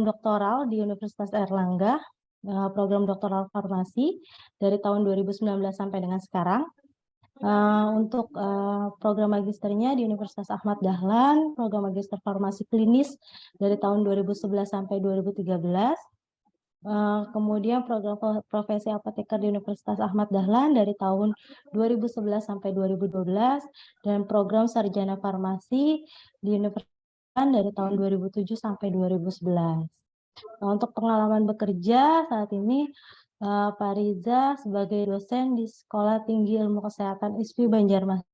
doktoral di Universitas Airlangga, program doktoral farmasi dari tahun 2019 sampai dengan sekarang. Untuk program magisternya di Universitas Ahmad Dahlan, program magister farmasi klinis dari tahun 2011 sampai 2013. Kemudian program profesi apoteker di Universitas Ahmad Dahlan dari tahun 2011 sampai 2012 dan program sarjana farmasi di Universitas dari tahun 2007 sampai 2011. Nah, untuk pengalaman bekerja saat ini Pak Riza sebagai dosen di Sekolah Tinggi Ilmu Kesehatan ISPI Banjarmasin,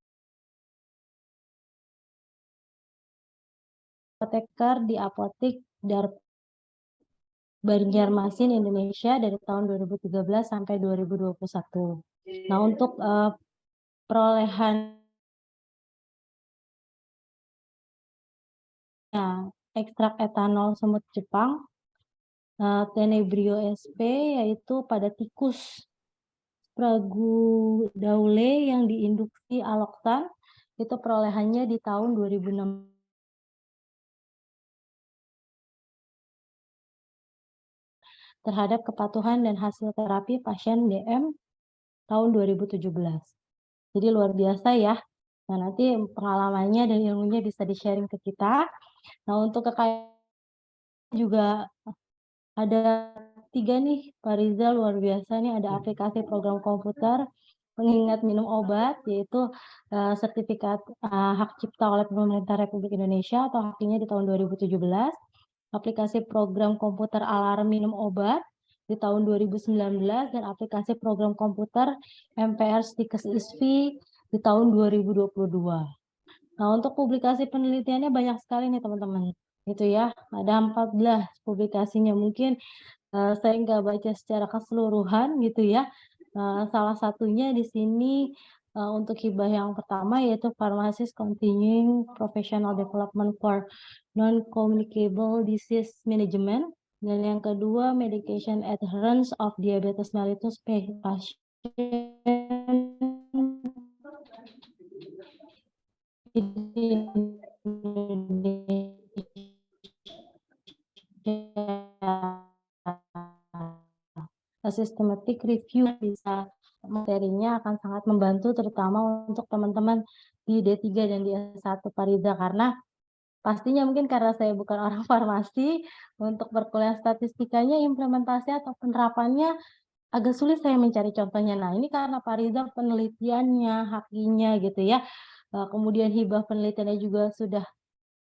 apoteker di Apotik Banjarmasin Indonesia dari tahun 2013 sampai 2021. Nah, untuk perolehan ekstrak etanol semut Jepang Tenebrio SP yaitu pada tikus Spragudaule yang diinduksi aloksan, itu perolehannya di tahun 2006 terhadap kepatuhan dan hasil terapi pasien DM tahun 2017. Jadi luar biasa ya. Nah, nanti pengalamannya dan ilmunya bisa di-sharing ke kita. Nah, untuk kekayaan juga ada 3 nih, Pak Riza, luar biasa nih, ada aplikasi program komputer pengingat minum obat, yaitu sertifikat hak cipta oleh pemerintah Republik Indonesia atau haknya di tahun 2017, aplikasi program komputer alarm minum obat di tahun 2019, dan aplikasi program komputer MPR Stikes ISFI di tahun 2022. Nah, untuk publikasi penelitiannya banyak sekali nih teman-teman. Gitu ya, ada 14 publikasinya. Mungkin saya nggak baca secara keseluruhan gitu ya. Salah satunya di sini untuk hibah yang pertama yaitu Pharmacist Continuing Professional Development for Non-Communicable Disease Management. Dan yang kedua, Medication Adherence of Diabetes Mellitus Patient Systematic review bisa materinya akan sangat membantu terutama untuk teman-teman di D3 dan di S1 Pak Riza, karena pastinya mungkin karena saya bukan orang farmasi, untuk perkuliahan statistikanya implementasi atau penerapannya agak sulit saya mencari contohnya. Nah, ini karena Pak Riza penelitiannya, hakinya gitu ya, kemudian hibah penelitiannya juga sudah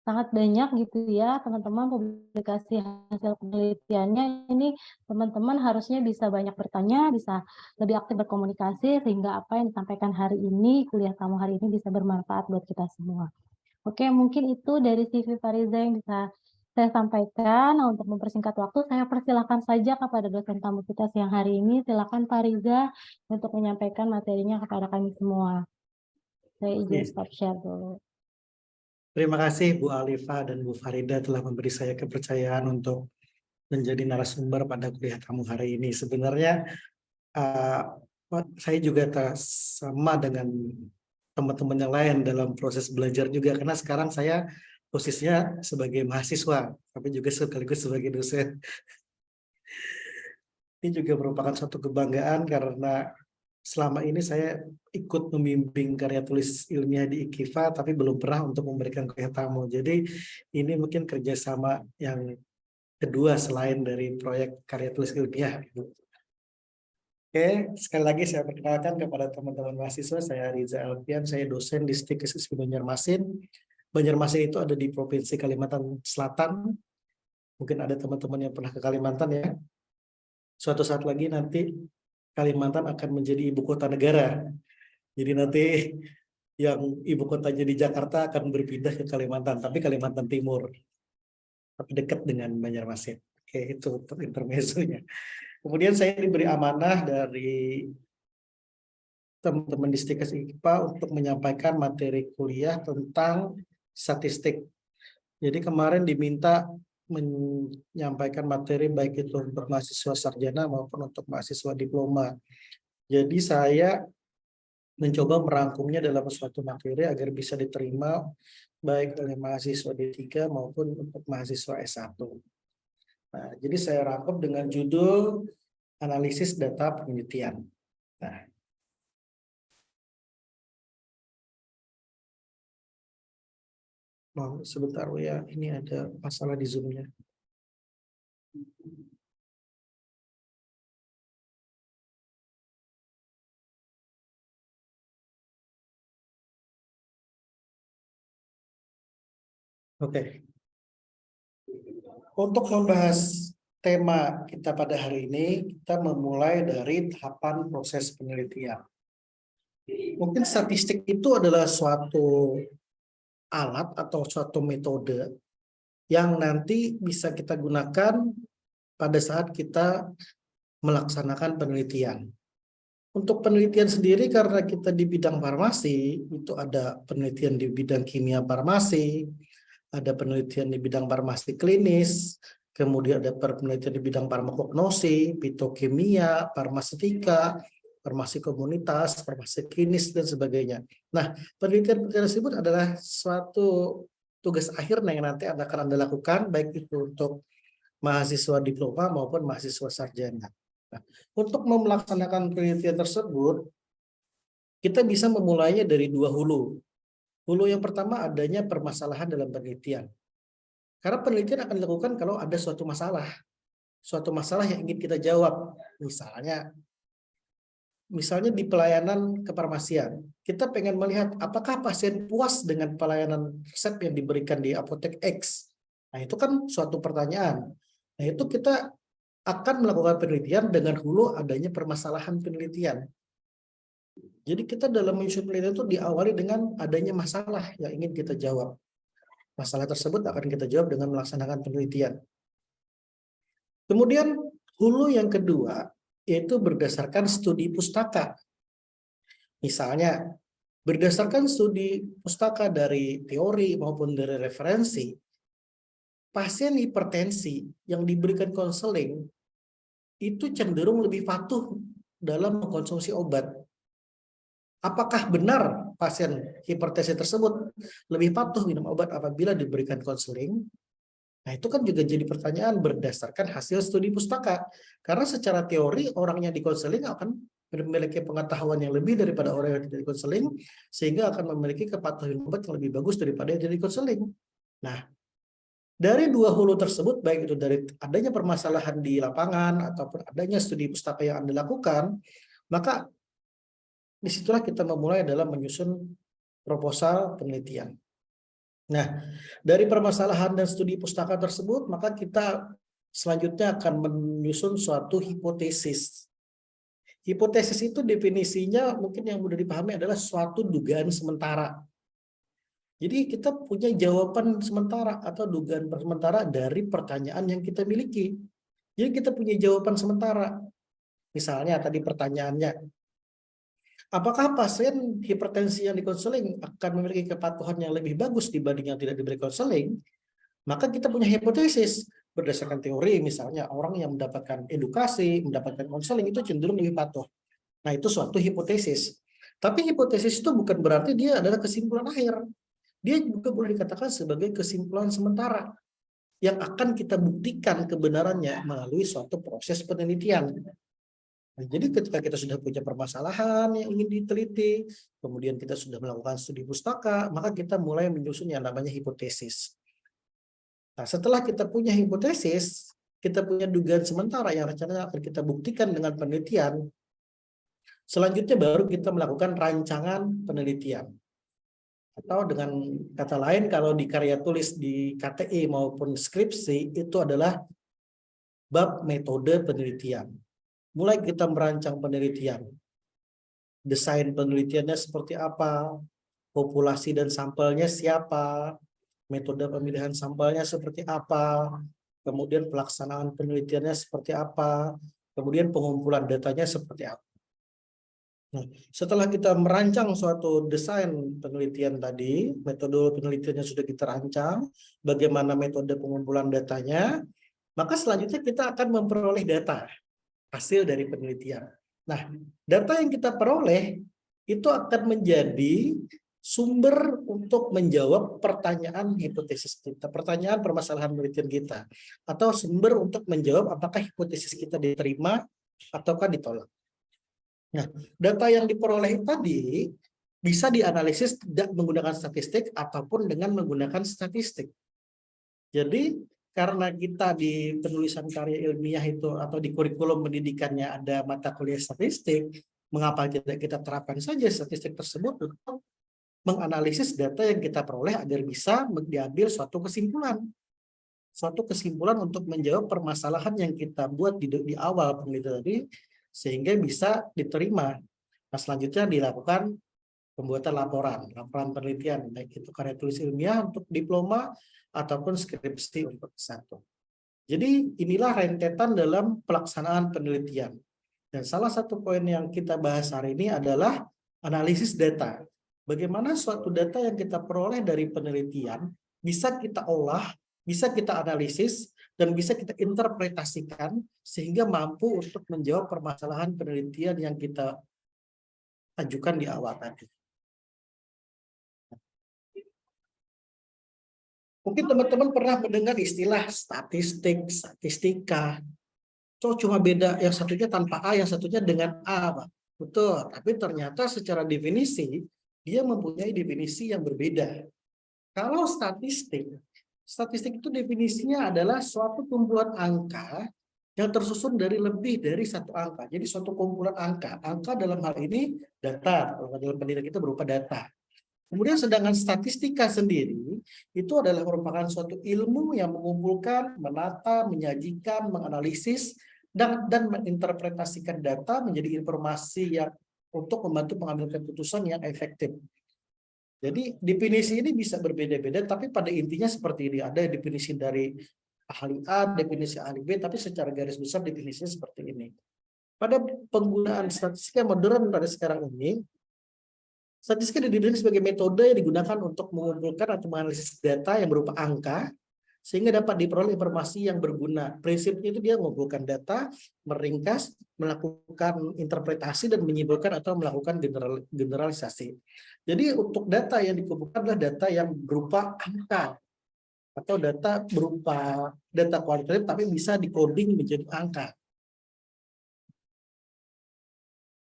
sangat banyak gitu ya, teman-teman, publikasi hasil penelitiannya ini teman-teman harusnya bisa banyak bertanya, bisa lebih aktif berkomunikasi sehingga apa yang disampaikan hari ini, kuliah kamu hari ini bisa bermanfaat buat kita semua. Oke, mungkin itu dari CV Fariza yang bisa saya sampaikan. Nah, untuk mempersingkat waktu, saya persilahkan saja kepada dosen tamu kita siang hari ini. Silakan Fariza untuk menyampaikan materinya kepada kami semua. Saya izin stop share dulu. Terima kasih Bu Alifa dan Bu Farida telah memberi saya kepercayaan untuk menjadi narasumber pada kuliah kamu hari ini. Sebenarnya saya juga sama dengan teman-teman yang lain dalam proses belajar juga, karena sekarang saya posisinya sebagai mahasiswa, tapi juga sekaligus sebagai dosen. Ini juga merupakan suatu kebanggaan karena selama ini saya ikut membimbing karya tulis ilmiah di IKIFA, tapi belum pernah untuk memberikan kuliah tamu. Jadi ini mungkin kerjasama yang kedua selain dari proyek karya tulis ilmiah. Oke, sekali lagi saya perkenalkan kepada teman-teman mahasiswa, saya Riza Alfian, saya dosen di Stikes ISPI Banjarmasin. Banjarmasin itu ada di Provinsi Kalimantan Selatan. Mungkin ada teman-teman yang pernah ke Kalimantan ya. Suatu saat lagi nanti Kalimantan akan menjadi ibu kota negara. Jadi nanti yang ibu kotanya di Jakarta akan berpindah ke Kalimantan, tapi Kalimantan Timur, tapi dekat dengan Banjarmasin. Oke, itu untuk intermezzonya. Kemudian saya diberi amanah dari teman-teman di Stikes IKIPA untuk menyampaikan materi kuliah tentang statistik. Jadi kemarin diminta menyampaikan materi baik itu untuk mahasiswa sarjana maupun untuk mahasiswa diploma. Jadi saya mencoba merangkumnya dalam suatu materi agar bisa diterima baik oleh mahasiswa D3 maupun untuk mahasiswa S1. Jadi saya rangkum dengan judul analisis data penelitian. Nah, sebentar ya, ini ada masalah di Zoom-nya. Oke. Untuk membahas tema kita pada hari ini, kita memulai dari tahapan proses penelitian. Mungkin statistik itu adalah suatu alat atau suatu metode yang nanti bisa kita gunakan pada saat kita melaksanakan penelitian. Untuk penelitian sendiri, karena kita di bidang farmasi, itu ada penelitian di bidang kimia farmasi, ada penelitian di bidang farmasi klinis, kemudian ada penelitian di bidang farmakognosi, fitokimia, farmaseutika, farmasi komunitas, farmasi klinis, dan sebagainya. Nah, penelitian-penelitian tersebut adalah suatu tugas akhir yang nanti akan Anda lakukan, baik itu untuk mahasiswa diploma maupun mahasiswa sarjana. Nah, untuk melaksanakan penelitian tersebut, kita bisa memulainya dari dua hulu. Hulu yang pertama adanya permasalahan dalam penelitian. Karena penelitian akan dilakukan kalau ada suatu masalah yang ingin kita jawab. Misalnya di pelayanan kefarmasian, kita pengen melihat apakah pasien puas dengan pelayanan resep yang diberikan di apotek X. Nah, itu kan suatu pertanyaan. Nah, itu kita akan melakukan penelitian dengan hulu adanya permasalahan penelitian. Jadi kita dalam menyusun penelitian itu diawali dengan adanya masalah yang ingin kita jawab. Masalah tersebut akan kita jawab dengan melaksanakan penelitian. Kemudian hulu yang kedua yaitu berdasarkan studi pustaka. Misalnya, berdasarkan studi pustaka dari teori maupun dari referensi, pasien hipertensi yang diberikan konseling itu cenderung lebih patuh dalam mengkonsumsi obat. Apakah benar pasien hipertensi tersebut lebih patuh minum obat apabila diberikan konseling? Nah, itu kan juga jadi pertanyaan berdasarkan hasil studi pustaka. Karena secara teori orang yang dikonseling akan memiliki pengetahuan yang lebih daripada orang yang tidak dikonseling, sehingga akan memiliki kepatuhan obat yang lebih bagus daripada yang dikonseling. Nah, dari dua hulu tersebut, baik itu dari adanya permasalahan di lapangan ataupun adanya studi pustaka yang Anda lakukan, maka disitulah kita memulai dalam menyusun proposal penelitian. Nah, dari permasalahan dan studi pustaka tersebut, maka kita selanjutnya akan menyusun suatu hipotesis. Hipotesis itu definisinya mungkin yang mudah dipahami adalah suatu dugaan sementara. Jadi kita punya jawaban sementara atau dugaan sementara dari pertanyaan yang kita miliki. Jadi kita punya jawaban sementara. Misalnya tadi pertanyaannya, apakah pasien hipertensi yang dikonseling akan memiliki kepatuhan yang lebih bagus dibanding yang tidak diberi konseling? Maka kita punya hipotesis berdasarkan teori, misalnya orang yang mendapatkan edukasi, mendapatkan konseling itu cenderung lebih patuh. Nah, itu suatu hipotesis. Tapi hipotesis itu bukan berarti dia adalah kesimpulan akhir. Dia juga boleh dikatakan sebagai kesimpulan sementara yang akan kita buktikan kebenarannya melalui suatu proses penelitian. Nah, jadi ketika kita sudah punya permasalahan yang ingin diteliti, kemudian kita sudah melakukan studi pustaka, maka kita mulai menyusun yang namanya hipotesis. Nah, setelah kita punya hipotesis, kita punya dugaan sementara yang rencananya akan kita buktikan dengan penelitian, selanjutnya baru kita melakukan rancangan penelitian. Atau dengan kata lain, kalau di karya tulis di KTI maupun skripsi, itu adalah bab metode penelitian. Mulai kita merancang penelitian. Desain penelitiannya seperti apa, populasi dan sampelnya siapa, metode pemilihan sampelnya seperti apa, kemudian pelaksanaan penelitiannya seperti apa, kemudian pengumpulan datanya seperti apa. Nah, setelah kita merancang suatu desain penelitian tadi, metode penelitiannya sudah kita rancang, bagaimana metode pengumpulan datanya, maka selanjutnya kita akan memperoleh data hasil dari penelitian. Nah, data yang kita peroleh itu akan menjadi sumber untuk menjawab pertanyaan hipotesis kita, pertanyaan permasalahan penelitian kita, atau sumber untuk menjawab apakah hipotesis kita diterima ataukah ditolak. Nah, data yang diperoleh tadi bisa dianalisis tidak menggunakan statistik ataupun dengan menggunakan statistik. Jadi karena kita di penulisan karya ilmiah itu atau di kurikulum pendidikannya ada mata kuliah statistik, mengapa tidak kita terapkan saja statistik tersebut untuk menganalisis data yang kita peroleh agar bisa diambil suatu kesimpulan untuk menjawab permasalahan yang kita buat di awal penelitian tadi sehingga bisa diterima. Nah, selanjutnya dilakukan pembuatan laporan penelitian, baik itu karya tulis ilmiah untuk diploma ataupun skripsi untuk S1. Jadi inilah rentetan dalam pelaksanaan penelitian. Dan salah satu poin yang kita bahas hari ini adalah analisis data. Bagaimana suatu data yang kita peroleh dari penelitian bisa kita olah, bisa kita analisis, dan bisa kita interpretasikan sehingga mampu untuk menjawab permasalahan penelitian yang kita ajukan di awal tadi. Mungkin teman-teman pernah mendengar istilah statistik, statistika. Cuma beda yang satunya tanpa A, yang satunya dengan A, Pak. Betul, tapi ternyata secara definisi dia mempunyai definisi yang berbeda. Kalau statistik itu definisinya adalah suatu kumpulan angka yang tersusun dari lebih dari satu angka. Jadi suatu kumpulan angka. Angka dalam hal ini data, kalau dalam pendidikan itu berupa data. Kemudian sedangkan statistika sendiri itu adalah merupakan suatu ilmu yang mengumpulkan, menata, menyajikan, menganalisis, dan menginterpretasikan data menjadi informasi yang untuk membantu pengambilan keputusan yang efektif. Jadi definisi ini bisa berbeda-beda, tapi pada intinya seperti ini. Ada definisi dari ahli A, definisi ahli B, tapi secara garis besar definisinya seperti ini. Pada penggunaan statistika modern pada sekarang ini, statistika didirikan sebagai metode yang digunakan untuk mengumpulkan atau menganalisis data yang berupa angka, sehingga dapat diperoleh informasi yang berguna. Prinsipnya itu dia mengumpulkan data, meringkas, melakukan interpretasi, dan menyimpulkan atau melakukan generalisasi. Jadi untuk data yang dikumpulkan adalah data yang berupa angka, atau data berupa data kualitatif tapi bisa dikoding menjadi angka.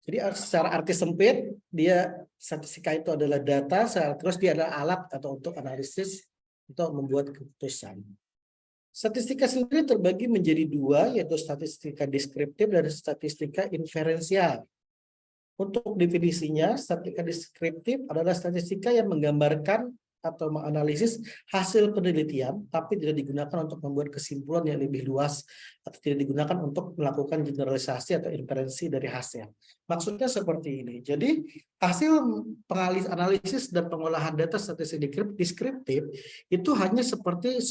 Jadi secara arti sempit, dia statistika itu adalah data, terus dia adalah alat atau untuk analisis untuk membuat keputusan. Statistika sendiri terbagi menjadi dua, yaitu statistika deskriptif dan statistika inferensial. Untuk definisinya, statistika deskriptif adalah statistika yang menggambarkan atau menganalisis hasil penelitian, tapi tidak digunakan untuk membuat kesimpulan yang lebih luas atau tidak digunakan untuk melakukan generalisasi atau inferensi dari hasil. Maksudnya seperti ini. Jadi hasil analisis dan pengolahan data statistik deskriptif itu hanya seperti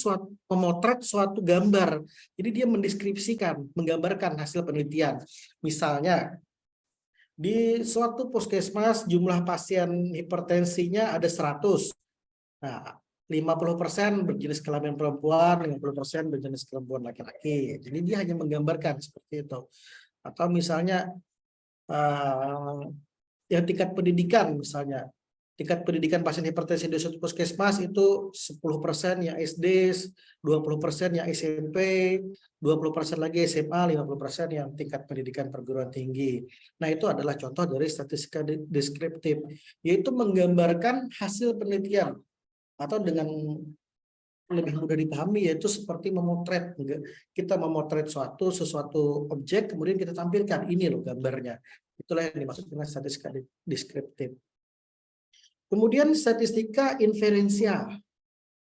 memotret suatu gambar. Jadi dia mendeskripsikan, menggambarkan hasil penelitian. Misalnya di suatu puskesmas jumlah pasien hipertensinya ada 100. Nah, 50% berjenis kelamin perempuan, 50% berjenis kelamin laki-laki. Jadi dia hanya menggambarkan seperti itu. Atau misalnya yang tingkat pendidikan misalnya. Tingkat pendidikan pasien hipertensi di suatu puskesmas itu 10% yang SD, 20% yang SMP, 20% lagi SMA, 50% yang tingkat pendidikan perguruan tinggi. Nah, itu adalah contoh dari statistika deskriptif, yaitu menggambarkan hasil penelitian. Atau dengan lebih mudah dipahami yaitu seperti memotret. Kita memotret sesuatu objek, kemudian kita tampilkan ini loh gambarnya. Itulah yang dimaksud dengan statistika deskriptif. Kemudian statistika inferensial.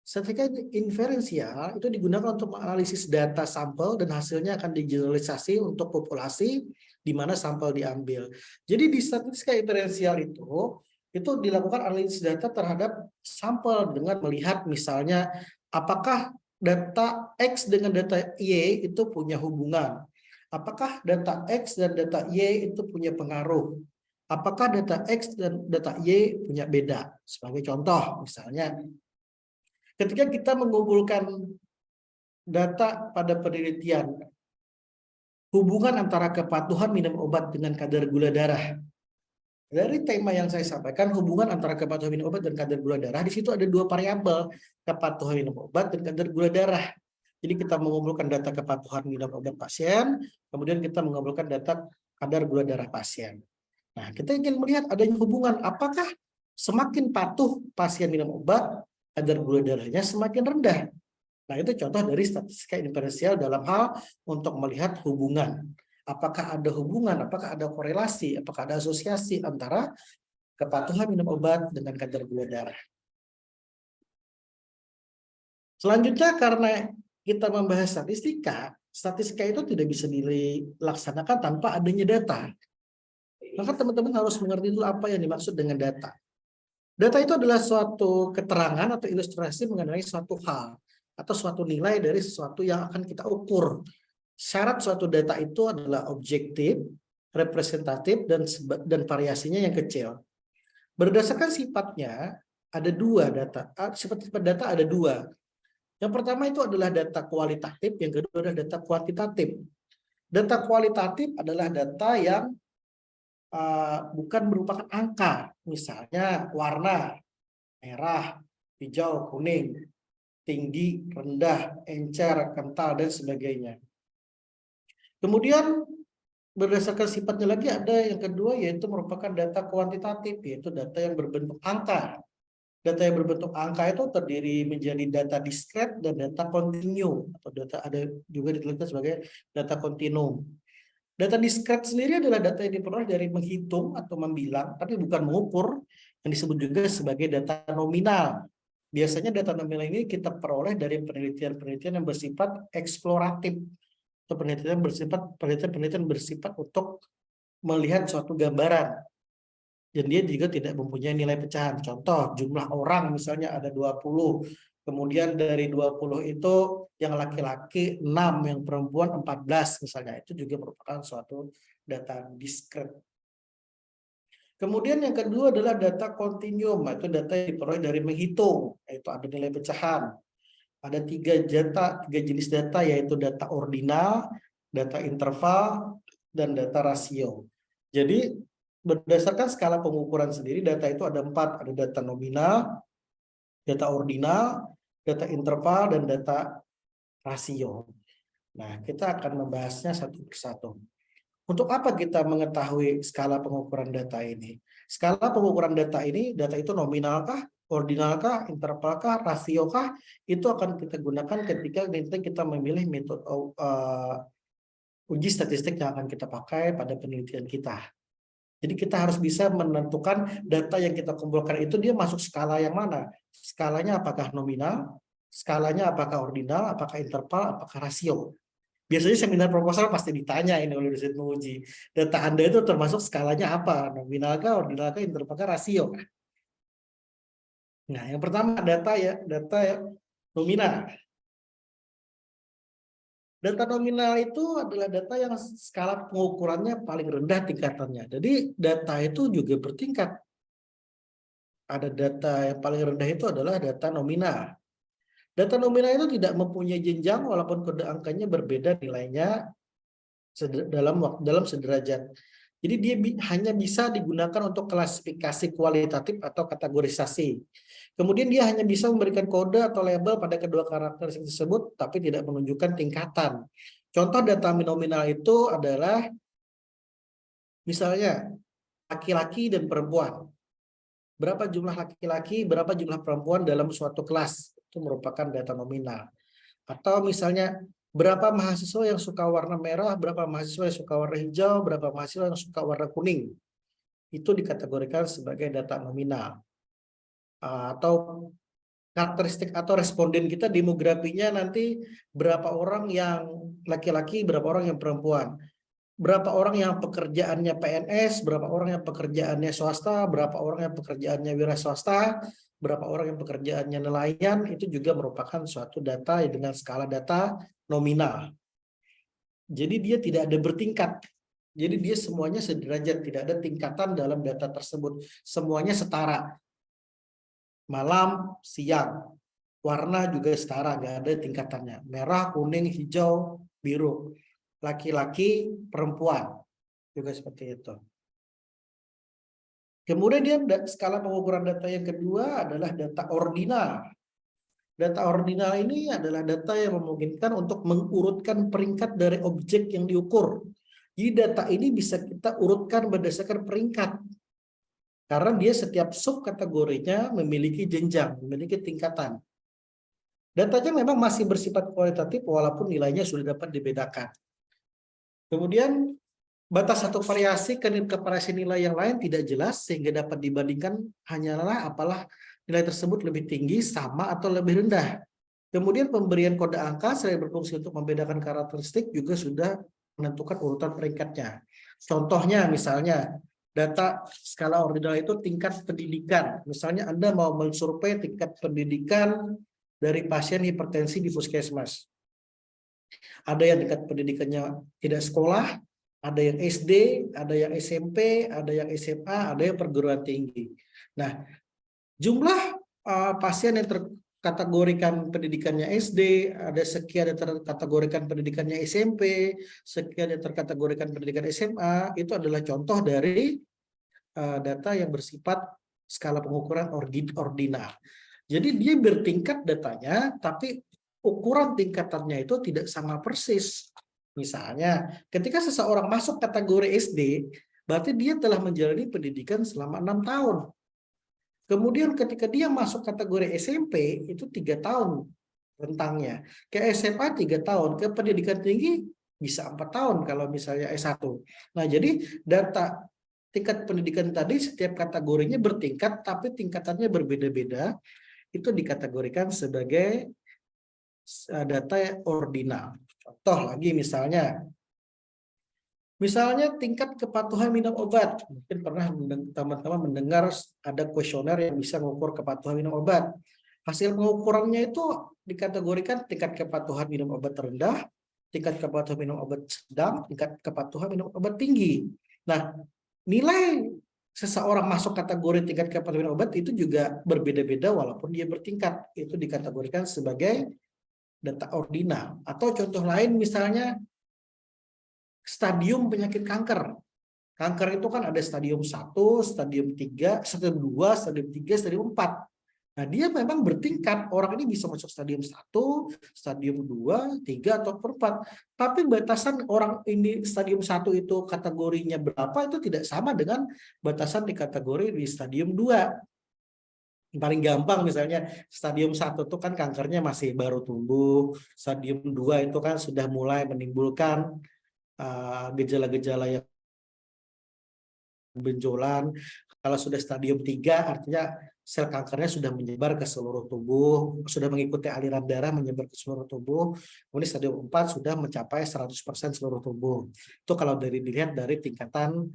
Statistika inferensial itu digunakan untuk menganalisis data sampel dan hasilnya akan digeneralisasi untuk populasi di mana sampel diambil. Jadi di statistika inferensial itu dilakukan analisis data terhadap sampel dengan melihat misalnya apakah data X dengan data Y itu punya hubungan. Apakah data X dan data Y itu punya pengaruh. Apakah data X dan data Y punya beda. Sebagai contoh misalnya ketika kita mengumpulkan data pada penelitian hubungan antara kepatuhan minum obat dengan kadar gula darah. Dari tema yang saya sampaikan, hubungan antara kepatuhan minum obat dan kadar gula darah, di situ ada 2 variabel, kepatuhan minum obat dan kadar gula darah. Jadi kita mengumpulkan data kepatuhan minum obat pasien, kemudian kita mengumpulkan data kadar gula darah pasien. Nah, kita ingin melihat adanya hubungan, apakah semakin patuh pasien minum obat, kadar gula darahnya semakin rendah. Nah, itu contoh dari statistika inferensial dalam hal untuk melihat hubungan. Apakah ada hubungan, apakah ada korelasi, apakah ada asosiasi antara kepatuhan minum obat dengan kadar gula darah. Selanjutnya, karena kita membahas statistika, statistika itu tidak bisa dilaksanakan tanpa adanya data. Maka teman-teman harus mengerti dulu apa yang dimaksud dengan data. Data itu adalah suatu keterangan atau ilustrasi mengenai suatu hal atau suatu nilai dari sesuatu yang akan kita ukur. Syarat suatu data itu adalah objektif, representatif, dan variasinya yang kecil. Berdasarkan sifatnya, ada 2 data. Sifat-sifat data ada 2. Yang pertama itu adalah data kualitatif, yang kedua adalah data kuantitatif. Data kualitatif adalah data yang bukan merupakan angka, misalnya warna, merah, hijau, kuning, tinggi, rendah, encer, kental, dan sebagainya. Kemudian berdasarkan sifatnya lagi ada yang kedua, yaitu merupakan data kuantitatif, yaitu data yang berbentuk angka. Data yang berbentuk angka itu terdiri menjadi data diskret dan data kontinu, atau data ada juga diteliti sebagai data kontinum. Data diskret sendiri adalah data yang diperoleh dari menghitung atau membilang, tapi bukan mengukur, yang disebut juga sebagai data nominal. Biasanya data nominal ini kita peroleh dari penelitian-penelitian yang bersifat eksploratif, atau penelitian bersifat untuk melihat suatu gambaran. Dan dia juga tidak mempunyai nilai pecahan. Contoh, jumlah orang misalnya ada 20. Kemudian dari 20 itu yang laki-laki 6, yang perempuan 14 misalnya. Itu juga merupakan suatu data diskret. Kemudian yang kedua adalah data kontinuum, itu data yang diperoleh dari menghitung, yaitu ada nilai pecahan. Ada 3 jenis data, yaitu data ordinal, data interval, dan data rasio. Jadi berdasarkan skala pengukuran sendiri, data itu ada 4, ada data nominal, data ordinal, data interval, dan data rasio. Nah, kita akan membahasnya satu persatu. Untuk apa kita mengetahui skala pengukuran data ini? Skala pengukuran data ini, data itu nominalkah, ordinalkah, intervalkah, rasiokah, itu akan kita gunakan ketika kita memilih metode uji statistik yang akan kita pakai pada penelitian kita. Jadi kita harus bisa menentukan data yang kita kumpulkan itu dia masuk skala yang mana. Skalanya apakah nominal, skalanya apakah ordinal, apakah interval, apakah rasio. Biasanya seminar proposal pasti ditanya ini oleh dosen penguji. Data Anda itu termasuk skalanya apa? Nominalkah, ordinalkah, intervalkah, rasio? Nah, yang pertama data nominal. Data nominal itu adalah data yang skala pengukurannya paling rendah tingkatannya. Jadi data itu juga bertingkat. Ada data yang paling rendah itu adalah data nominal. Data nominal itu tidak mempunyai jenjang walaupun kode angkanya berbeda nilainya dalam sederajat. Jadi dia hanya bisa digunakan untuk klasifikasi kualitatif atau kategorisasi. Kemudian dia hanya bisa memberikan kode atau label pada kedua karakteristik tersebut, tapi tidak menunjukkan tingkatan. Contoh data nominal itu adalah misalnya laki-laki dan perempuan. Berapa jumlah laki-laki, berapa jumlah perempuan dalam suatu kelas. Itu merupakan data nominal. Atau misalnya berapa mahasiswa yang suka warna merah, berapa mahasiswa yang suka warna hijau, berapa mahasiswa yang suka warna kuning. Itu dikategorikan sebagai data nominal. Atau karakteristik atau responden kita demografinya nanti berapa orang yang laki-laki, berapa orang yang perempuan. Berapa orang yang pekerjaannya PNS, berapa orang yang pekerjaannya swasta, berapa orang yang pekerjaannya wira swasta, berapa orang yang pekerjaannya nelayan, itu juga merupakan suatu data dengan skala data nominal. Jadi dia tidak ada bertingkat. Jadi dia semuanya sederajat, tidak ada tingkatan dalam data tersebut. Semuanya setara. Malam, siang. Warna juga setara, nggak ada tingkatannya. Merah, kuning, hijau, biru. Laki-laki, perempuan. Juga seperti itu. Kemudian skala pengukuran data yang kedua adalah data ordinal. Data ordinal ini adalah data yang memungkinkan untuk mengurutkan peringkat dari objek yang diukur. Jadi data ini bisa kita urutkan berdasarkan peringkat. Karena dia setiap subkategorinya memiliki jenjang, memiliki tingkatan. Datanya memang masih bersifat kualitatif walaupun nilainya sudah dapat dibedakan. Kemudian batas satu variasi ke variasi nilai yang lain tidak jelas sehingga dapat dibandingkan hanyalah apalah nilai tersebut lebih tinggi, sama, atau lebih rendah. Kemudian pemberian kode angka selain berfungsi untuk membedakan karakteristik juga sudah menentukan urutan peringkatnya. Contohnya misalnya data skala ordinal itu tingkat pendidikan. Misalnya Anda mau mensurvei tingkat pendidikan dari pasien hipertensi di puskesmas. Ada yang tingkat pendidikannya tidak sekolah, ada yang SD, ada yang SMP, ada yang SMA, ada yang perguruan tinggi. Nah, jumlah pasien yang terkategorikan pendidikannya SD, ada sekian yang terkategorikan pendidikannya SMP, sekian yang terkategorikan pendidikan SMA, itu adalah contoh dari data yang bersifat skala pengukuran ordinal. Jadi dia bertingkat datanya, tapi ukuran tingkatannya itu tidak sama persis. Misalnya, ketika seseorang masuk kategori SD, berarti dia telah menjalani pendidikan selama 6 tahun. Kemudian ketika dia masuk kategori SMP, itu 3 tahun rentangnya. Ke SMA 3 tahun, ke pendidikan tinggi bisa 4 tahun kalau misalnya S1. Nah, jadi data tingkat pendidikan tadi setiap kategorinya bertingkat, tapi tingkatannya berbeda-beda. Itu dikategorikan sebagai data ordinal. Contoh lagi misalnya tingkat kepatuhan minum obat. Mungkin pernah teman-teman mendengar ada kuesioner yang bisa mengukur kepatuhan minum obat. Hasil pengukurannya itu dikategorikan tingkat kepatuhan minum obat rendah, tingkat kepatuhan minum obat sedang, tingkat kepatuhan minum obat tinggi. Nah, nilai seseorang masuk kategori tingkat kepatuhan minum obat itu juga berbeda-beda walaupun dia bertingkat. Itu dikategorikan sebagai data ordinal. Atau contoh lain misalnya stadium penyakit kanker. Kanker itu kan ada stadium 1, stadium 3, stadium 2, stadium 3, stadium 4. Nah, dia memang bertingkat. Orang ini bisa masuk stadium 1, stadium 2, 3, atau 4. Tapi batasan orang ini stadium 1 itu kategorinya berapa itu tidak sama dengan batasan di kategori di stadium 2. Paling gampang misalnya stadium 1 itu kan kankernya masih baru tumbuh, stadium 2 itu kan sudah mulai menimbulkan gejala-gejala yang benjolan. Kalau sudah stadium 3 artinya sel kankernya sudah menyebar ke seluruh tubuh, sudah mengikuti aliran darah menyebar ke seluruh tubuh. Kemudian stadium 4 sudah mencapai 100% seluruh tubuh. Itu kalau dilihat dari tingkatan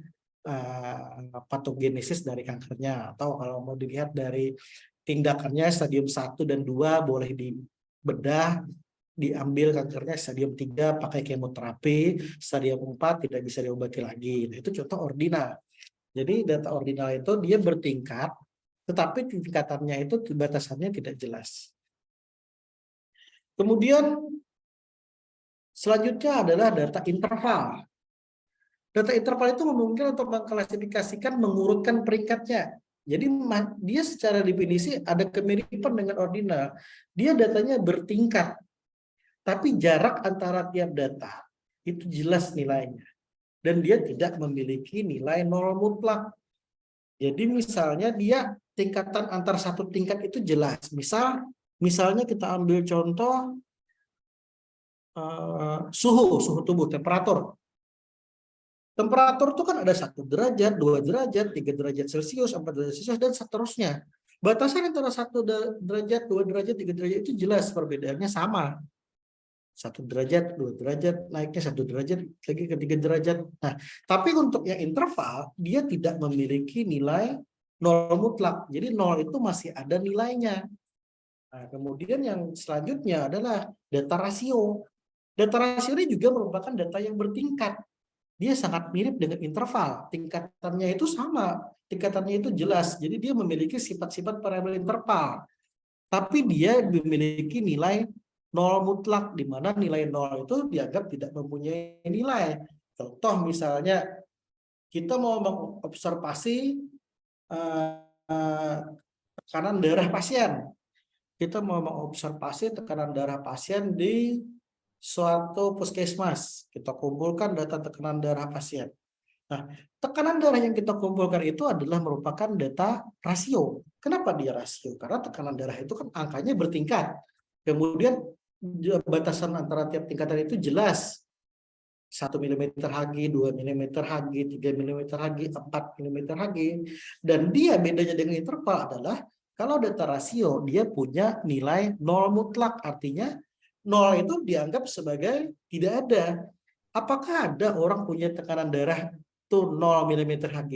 patogenesis dari kankernya, atau kalau mau dilihat dari tindakannya stadium 1 dan 2 boleh dibedah, diambil kankernya stadium 3 pakai kemoterapi, stadium 4 tidak bisa diobati lagi. Nah, itu contoh ordinal. Jadi data ordinal itu dia bertingkat, tetapi tingkatannya itu batasannya tidak jelas. Kemudian selanjutnya adalah data interval. Data interval itu memungkinkan untuk mengklasifikasikan, mengurutkan peringkatnya. Jadi dia secara definisi ada kemiripan dengan ordinal. Dia datanya bertingkat, tapi jarak antara tiap data itu jelas nilainya. Dan dia tidak memiliki nilai nol mutlak. Jadi misalnya dia tingkatan antar satu tingkat itu jelas. Misalnya kita ambil contoh suhu tubuh, temperatur. Temperatur itu kan ada 1 derajat, 2 derajat, 3 derajat Celcius, 4 derajat Celcius, dan seterusnya. Batasan antara 1 derajat, 2 derajat, 3 derajat itu jelas perbedaannya sama. 1 derajat, 2 derajat, naiknya 1 derajat, lagi ke 3 derajat. Nah, tapi untuk yang interval, dia tidak memiliki nilai nol mutlak. Jadi nol itu masih ada nilainya. Nah, kemudian yang selanjutnya adalah data rasio. Data rasio ini juga merupakan data yang bertingkat. Dia sangat mirip dengan interval. Tingkatannya itu sama. Tingkatannya itu jelas. Jadi dia memiliki sifat-sifat variabel interval. Tapi dia memiliki nilai nol mutlak, di mana nilai nol itu dianggap tidak mempunyai nilai. Contoh misalnya, kita mau mengobservasi tekanan darah pasien. Kita mau mengobservasi tekanan darah pasien di suatu puskesmas. Kita kumpulkan data tekanan darah pasien. Nah, tekanan darah yang kita kumpulkan itu adalah merupakan data rasio. Kenapa dia rasio? Karena tekanan darah itu kan angkanya bertingkat. Kemudian batasan antara tiap tingkatan itu jelas. 1 mm Hg, 2 mm Hg, 3 mm Hg, 4 mm Hg. Dan dia bedanya dengan interval adalah kalau data rasio dia punya nilai 0 mutlak. Artinya 0 itu dianggap sebagai tidak ada. Apakah ada orang punya tekanan darah itu 0 mm Hg?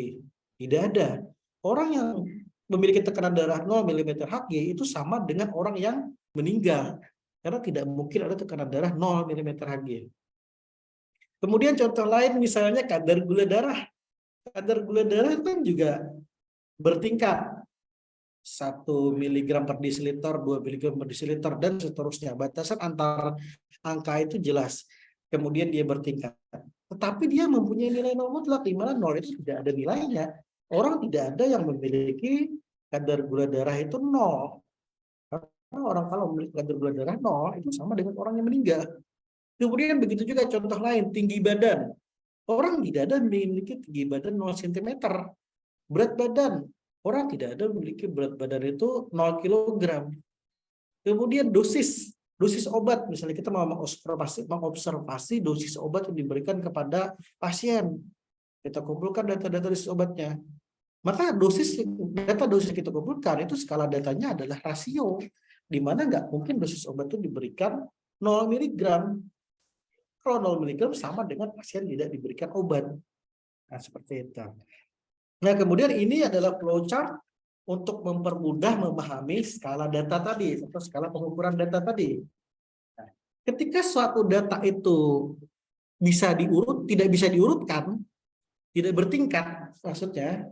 Tidak ada. Orang yang memiliki tekanan darah 0 mm Hg itu sama dengan orang yang meninggal. Karena tidak mungkin ada tekanan darah 0 mm Hg. Kemudian contoh lain misalnya kadar gula darah. Kadar gula darah kan juga bertingkat. 1 mg per desiliter, 2 mg per desiliter, dan seterusnya. Batasan antar angka itu jelas. Kemudian dia bertingkat. Tetapi dia mempunyai nilai 0 mutlak, di mana 0 itu tidak ada nilainya. Orang tidak ada yang memiliki kadar gula darah itu 0. Karena orang kalau memiliki kadar gula darah 0, itu sama dengan orang yang meninggal. Kemudian begitu juga contoh lain, tinggi badan. Orang tidak ada memiliki tinggi badan 0 cm. Berat badan. Orang tidak ada memiliki berat badan itu 0 kg. Kemudian dosis obat. Misalnya kita mau mengobservasi dosis obat yang diberikan kepada pasien. Kita kumpulkan data-data dosis obatnya. Maka data dosis yang kita kumpulkan itu skala datanya adalah rasio. Di mana nggak mungkin dosis obat itu diberikan 0 mg. Kalau 0 mg sama dengan pasien tidak diberikan obat. Nah, seperti itu. Nah, kemudian ini adalah flowchart untuk mempermudah memahami skala data tadi, atau skala pengukuran data tadi. Nah, ketika suatu data itu tidak bisa diurutkan, tidak bertingkat, maksudnya,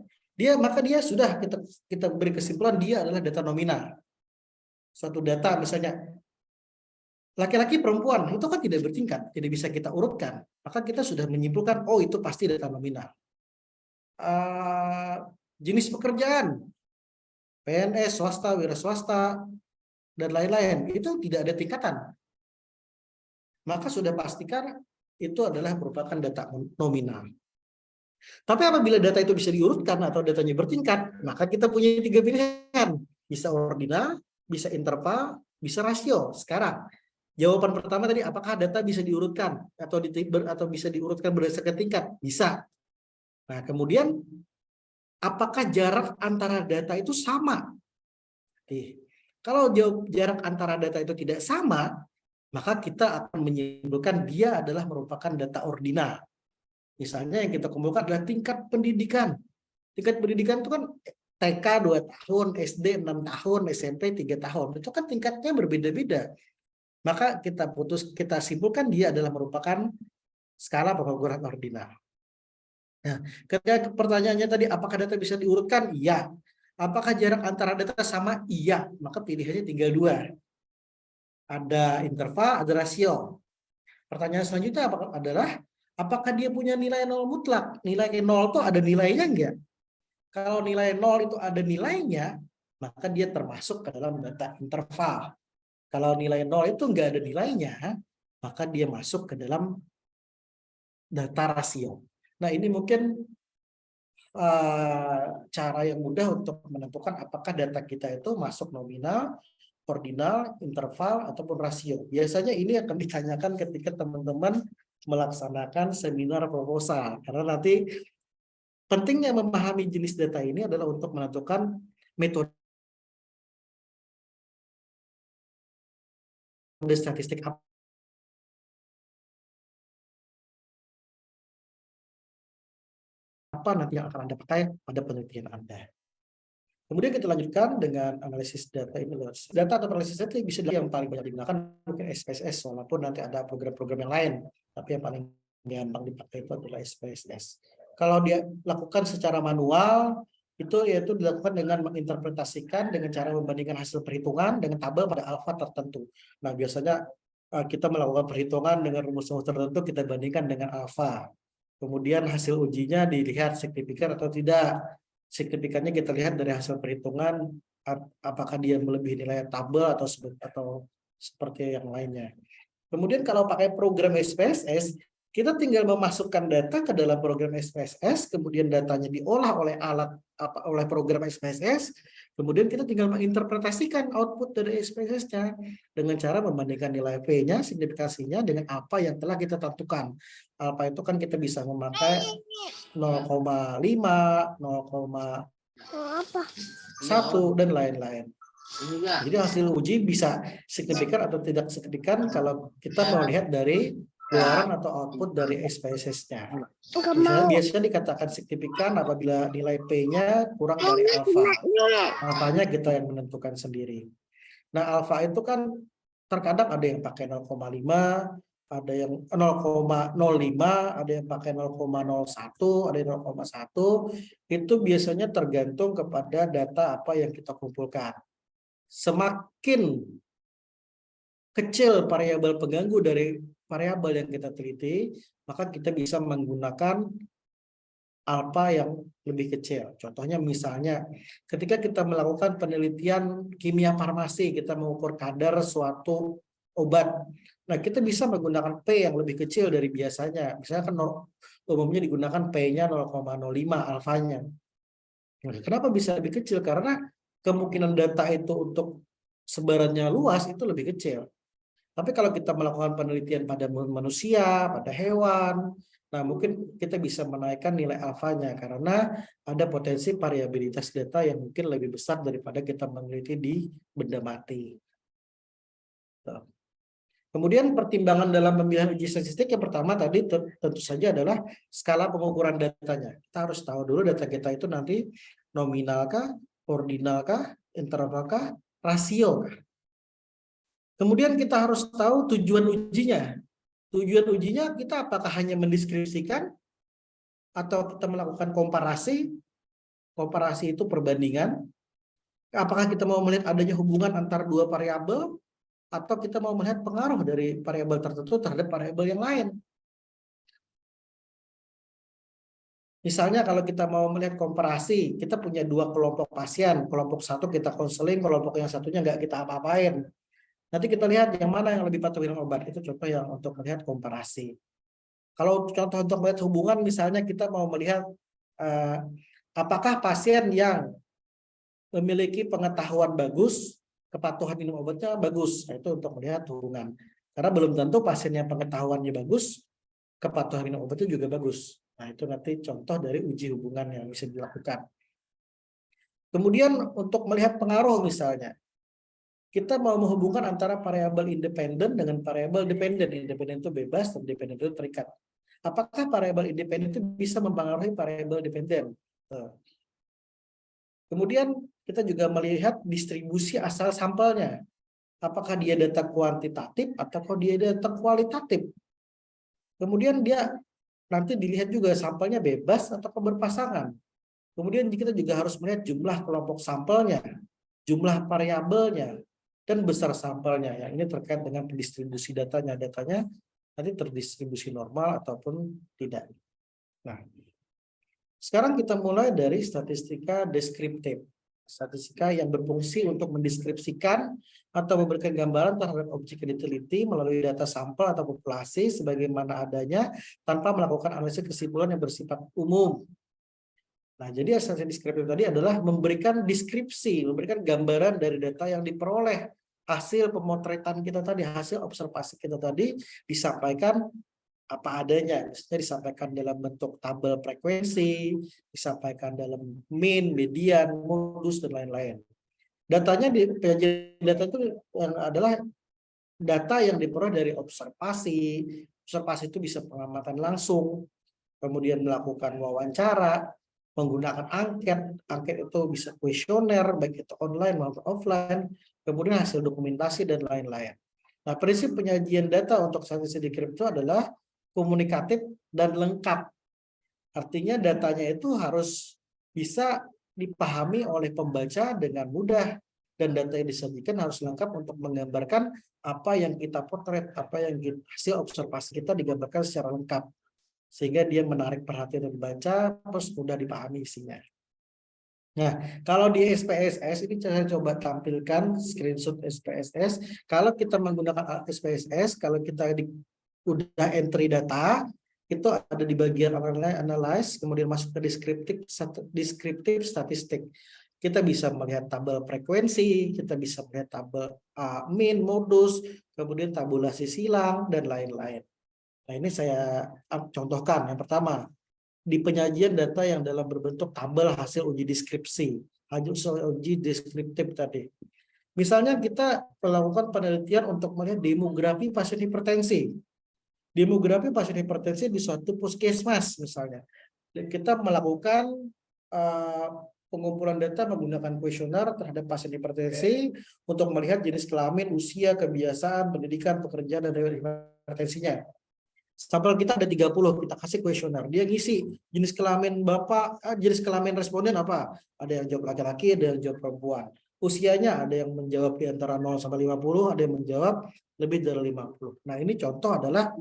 maka dia sudah kita beri kesimpulan dia adalah data nominal. Suatu data misalnya, laki-laki perempuan itu kan tidak bertingkat, tidak bisa kita urutkan. Maka kita sudah menyimpulkan, oh itu pasti data nominal. Jenis pekerjaan, PNS, swasta, wira swasta, dan lain-lain, itu tidak ada tingkatan. Maka sudah pastikan itu adalah merupakan data nominal. Tapi apabila data itu bisa diurutkan atau datanya bertingkat, maka kita punya 3 pilihan. Bisa ordinal, bisa interval, bisa rasio. Sekarang, jawaban pertama tadi, apakah data bisa diurutkan atau bisa diurutkan berdasarkan tingkat? Bisa. Nah, kemudian apakah jarak antara data itu sama? Kalau jarak antara data itu tidak sama, maka kita akan menyimpulkan dia adalah merupakan data ordinal. Misalnya yang kita kumpulkan adalah tingkat pendidikan. Tingkat pendidikan itu kan TK 2 tahun, SD 6 tahun, SMP 3 tahun. Itu kan tingkatnya berbeda-beda. Maka kita simpulkan dia adalah merupakan skala pengukuran ordinal. Nah, ketika pertanyaannya tadi apakah data bisa diurutkan? Iya. Apakah jarak antara data sama? Iya. Maka pilihannya tinggal 2. Ada interval, ada rasio. Pertanyaan selanjutnya adalah apakah dia punya nilai 0 mutlak? Nilai 0 itu ada nilainya enggak? Kalau nilai 0 itu ada nilainya, maka dia termasuk ke dalam data interval. Kalau nilai 0 itu enggak ada nilainya, maka dia masuk ke dalam data rasio. Nah, ini mungkin cara yang mudah untuk menentukan apakah data kita itu masuk nominal, ordinal, interval, ataupun rasio. Biasanya ini akan ditanyakan ketika teman-teman melaksanakan seminar proposal. Karena nanti pentingnya memahami jenis data ini adalah untuk menentukan metode statistik apa nanti yang akan Anda pakai pada penelitian Anda. Kemudian kita lanjutkan dengan analisis data ini. Data atau analisis data bisa yang paling banyak digunakan mungkin SPSS, walaupun nanti ada program-program yang lain, tapi yang paling gampang dipakai itu adalah SPSS. Kalau dia lakukan secara manual, itu yaitu dilakukan dengan menginterpretasikan dengan cara membandingkan hasil perhitungan dengan tabel pada alfa tertentu. Nah, biasanya kita melakukan perhitungan dengan rumus-rumus tertentu, kita bandingkan dengan alfa. Kemudian hasil ujinya dilihat signifikan atau tidak. Signifikannya kita lihat dari hasil perhitungan apakah dia melebihi nilai tabel atau seperti yang lainnya. Kemudian kalau pakai program SPSS, kita tinggal memasukkan data ke dalam program SPSS, kemudian datanya diolah oleh oleh program SPSS, kemudian kita tinggal menginterpretasikan output dari SPSS-nya dengan cara membandingkan nilai P-nya, signifikasinya dengan apa yang telah kita tentukan. Alpha itu kan kita bisa memakai 0,5, 0,1 dan lain-lain. Jadi hasil uji bisa signifikan atau tidak signifikan kalau kita melihat dari keluaran atau output dari SPSS-nya. Biasanya dikatakan signifikan apabila nilai P-nya kurang dari alfa. Alfanya kita yang menentukan sendiri. Nah, alfa itu kan terkadang ada yang pakai 0,5, ada yang 0,05, ada yang pakai 0,01, ada yang 0,1. Itu biasanya tergantung kepada data apa yang kita kumpulkan. Semakin kecil variabel pengganggu dari variabel yang kita teliti, maka kita bisa menggunakan alfa yang lebih kecil. Contohnya misalnya, ketika kita melakukan penelitian kimia farmasi, kita mengukur kadar suatu obat. Nah, kita bisa menggunakan P yang lebih kecil dari biasanya. Misalnya kan umumnya digunakan P-nya 0,05 alfanya. Nah, kenapa bisa lebih kecil? Karena kemungkinan data itu untuk sebarannya luas itu lebih kecil. Tapi kalau kita melakukan penelitian pada manusia, pada hewan, nah mungkin kita bisa menaikkan nilai alfanya karena ada potensi variabilitas data yang mungkin lebih besar daripada kita meneliti di benda mati. Kemudian pertimbangan dalam pemilihan uji statistik yang pertama tadi tentu saja adalah skala pengukuran datanya. Kita harus tahu dulu data kita itu nanti nominalkah, ordinalkah, intervalkah, rasio. Kemudian kita harus tahu tujuan ujinya. Tujuan ujinya kita apakah hanya mendeskripsikan atau kita melakukan komparasi. Komparasi itu perbandingan. Apakah kita mau melihat adanya hubungan antara dua variabel atau kita mau melihat pengaruh dari variabel tertentu terhadap variabel yang lain. Misalnya kalau kita mau melihat komparasi, kita punya dua kelompok pasien. Kelompok satu kita konseling, kelompok yang satunya nggak kita apa-apain. Nanti kita lihat yang mana yang lebih patuh minum obat. Itu contoh yang untuk melihat komparasi. Kalau contoh untuk melihat hubungan, misalnya kita mau melihat apakah pasien yang memiliki pengetahuan bagus, kepatuhan minum obatnya bagus. Nah, itu untuk melihat hubungan. Karena belum tentu pasien yang pengetahuannya bagus, kepatuhan minum obatnya juga bagus. Nah, itu nanti contoh dari uji hubungan yang bisa dilakukan. Kemudian untuk melihat pengaruh misalnya, kita mau menghubungkan antara variabel independen dengan variabel dependen. Independen itu bebas, dan dependen itu terikat. Apakah variabel independen itu bisa mempengaruhi variabel dependen? Kemudian kita juga melihat distribusi asal sampelnya. Apakah dia data kuantitatif atau dia data kualitatif? Kemudian dia nanti dilihat juga sampelnya bebas atau berpasangan. Kemudian kita juga harus melihat jumlah kelompok sampelnya, jumlah variabelnya, dan besar sampelnya. Yang ini terkait dengan distribusi datanya. Datanya nanti terdistribusi normal ataupun tidak. Nah, sekarang kita mulai dari statistika deskriptif. Statistika yang berfungsi untuk mendeskripsikan atau memberikan gambaran terhadap objek yang diteliti melalui data sampel atau populasi sebagaimana adanya tanpa melakukan analisis kesimpulan yang bersifat umum. Nah, jadi statistika deskriptif tadi adalah memberikan deskripsi, memberikan gambaran dari data yang diperoleh. Hasil pemotretan kita tadi, hasil observasi kita tadi disampaikan apa adanya, misalnya disampaikan dalam bentuk tabel frekuensi, disampaikan dalam mean, median, modus, dan lain-lain. Datanya di penyajian data itu adalah data yang diperoleh dari observasi. Observasi itu bisa pengamatan langsung, kemudian melakukan wawancara, menggunakan angket itu bisa kuesioner, baik itu online maupun offline, kemudian hasil dokumentasi dan lain-lain. Nah, prinsip penyajian data untuk statistik deskriptif itu adalah komunikatif dan lengkap. Artinya datanya itu harus bisa dipahami oleh pembaca dengan mudah dan data yang disajikan harus lengkap untuk menggambarkan apa yang kita potret, apa yang hasil observasi kita digambarkan secara lengkap sehingga dia menarik perhatian pembaca terus mudah dipahami isinya. Nah, kalau di SPSS ini saya coba tampilkan screenshot SPSS. Kalau kita menggunakan SPSS, kalau kita udah entry data, itu ada di bagian analyze, kemudian masuk ke deskriptif statistik. Kita bisa melihat tabel frekuensi, kita bisa melihat tabel mean, modus, kemudian tabulasi silang, dan lain-lain. Nah, ini saya contohkan. Yang pertama, di penyajian data yang dalam berbentuk tabel hasil uji deskripsi, hasil uji deskriptif tadi. Misalnya kita melakukan penelitian untuk melihat demografi pasien hipertensi. Demografi pasien hipertensi di suatu puskesmas misalnya. Dan kita melakukan pengumpulan data menggunakan kuesioner terhadap pasien hipertensi untuk melihat jenis kelamin, usia, kebiasaan, pendidikan, pekerjaan, dan riwayat hipertensinya. Sampel kita ada 30, kita kasih kuesioner. Dia ngisi jenis kelamin Bapak, jenis kelamin responden apa? Ada yang jawab laki-laki, ada yang jawab perempuan. Usianya ada yang menjawab di antara 0 sampai 50, ada yang menjawab lebih dari 50. Nah, ini contoh adalah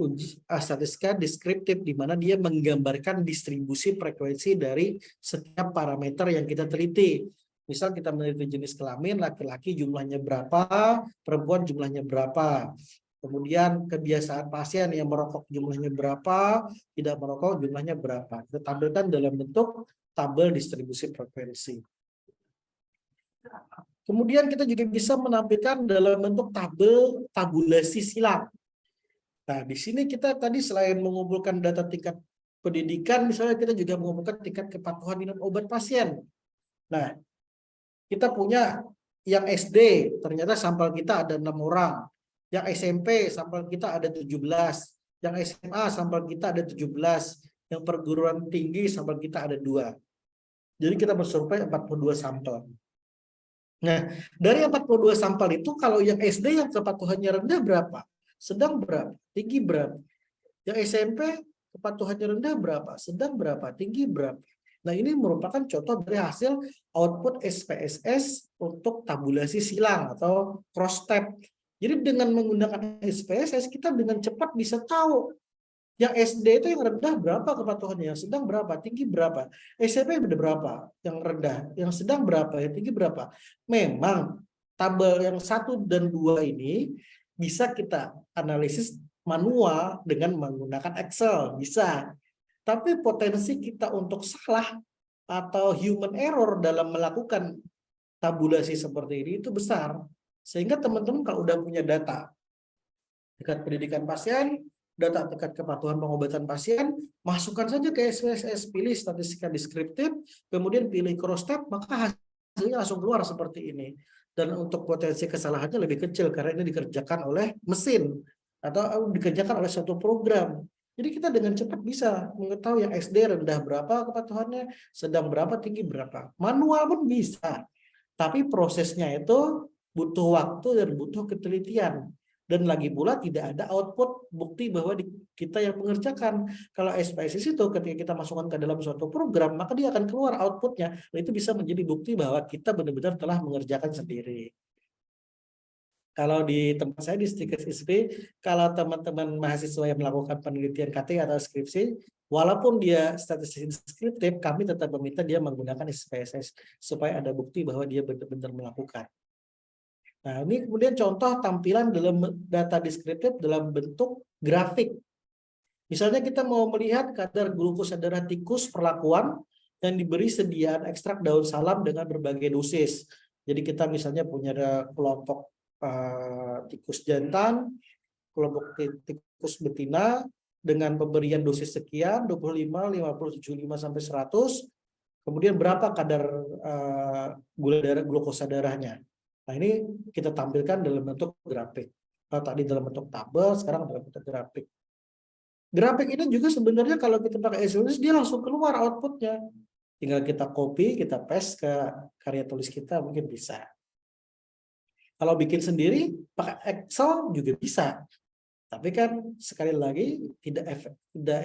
uji statistika deskriptif di mana dia menggambarkan distribusi frekuensi dari setiap parameter yang kita teliti. Misal kita meneliti jenis kelamin, laki-laki jumlahnya berapa, perempuan jumlahnya berapa. Kemudian kebiasaan pasien yang merokok jumlahnya berapa, tidak merokok jumlahnya berapa. Kita tampilkan dalam bentuk tabel distribusi frekuensi. Kemudian kita juga bisa menampilkan dalam bentuk tabel tabulasi silang. Nah, di sini kita tadi selain mengumpulkan data tingkat pendidikan, misalnya kita juga mengumpulkan tingkat kepatuhan minum obat pasien. Nah, kita punya yang SD, ternyata sampel kita ada 6 orang. Yang SMP sampel kita ada 17, yang SMA sampel kita ada 17, yang perguruan tinggi sampel kita ada 2. Jadi kita bersurvei 42 sampel. Nah, dari 42 sampel itu kalau yang SD yang kepatuhannya rendah berapa? Sedang berapa? Tinggi berapa? Yang SMP kepatuhannya rendah berapa? Sedang berapa? Tinggi berapa? Nah, ini merupakan contoh dari hasil output SPSS untuk tabulasi silang atau cross tab. Jadi dengan menggunakan SPSS kita dengan cepat bisa tahu yang SD itu yang rendah berapa kepatuhannya, yang sedang berapa, tinggi berapa, SMP berapa, yang rendah, yang sedang berapa, yang tinggi berapa. Memang tabel yang 1 dan 2 ini bisa kita analisis manual dengan menggunakan Excel, bisa. Tapi potensi kita untuk salah atau human error dalam melakukan tabulasi seperti ini itu besar. Sehingga teman-teman kalau udah punya data tingkat pendidikan pasien, data tingkat kepatuhan pengobatan pasien, masukkan saja ke SPSS, pilih statistika deskriptif, kemudian pilih cross tab, maka hasilnya langsung keluar seperti ini. Dan untuk potensi kesalahannya lebih kecil karena ini dikerjakan oleh mesin atau dikerjakan oleh suatu program. Jadi kita dengan cepat bisa mengetahui yang SD rendah berapa kepatuhannya, sedang berapa, tinggi berapa. Manual pun bisa. Tapi prosesnya itu butuh waktu dan butuh ketelitian. Dan lagi pula tidak ada output bukti bahwa kita yang mengerjakan. Kalau SPSS itu ketika kita masukkan ke dalam suatu program, maka dia akan keluar outputnya. Dan itu bisa menjadi bukti bahwa kita benar-benar telah mengerjakan sendiri. Kalau di tempat saya di Stikers ISP, kalau teman-teman mahasiswa yang melakukan penelitian KT atau skripsi, walaupun dia statistik deskriptif, kami tetap meminta dia menggunakan SPSS supaya ada bukti bahwa dia benar-benar melakukan. Nah, ini kemudian contoh tampilan dalam data deskriptif dalam bentuk grafik. Misalnya kita mau melihat kadar glukosa darah tikus perlakuan yang diberi sediaan ekstrak daun salam dengan berbagai dosis. Jadi kita misalnya punya kelompok tikus jantan, kelompok tikus betina dengan pemberian dosis sekian 25, 50, 75 sampai 100. Kemudian berapa kadar gula darah glukosa darahnya. Nah, ini kita tampilkan dalam bentuk grafik. Tadi dalam bentuk tabel, sekarang dalam bentuk grafik. Grafik ini juga sebenarnya kalau kita pakai SPSS dia langsung keluar outputnya. Tinggal kita copy, kita paste ke karya tulis kita mungkin bisa. Kalau bikin sendiri pakai Excel juga bisa. Tapi kan sekali lagi tidak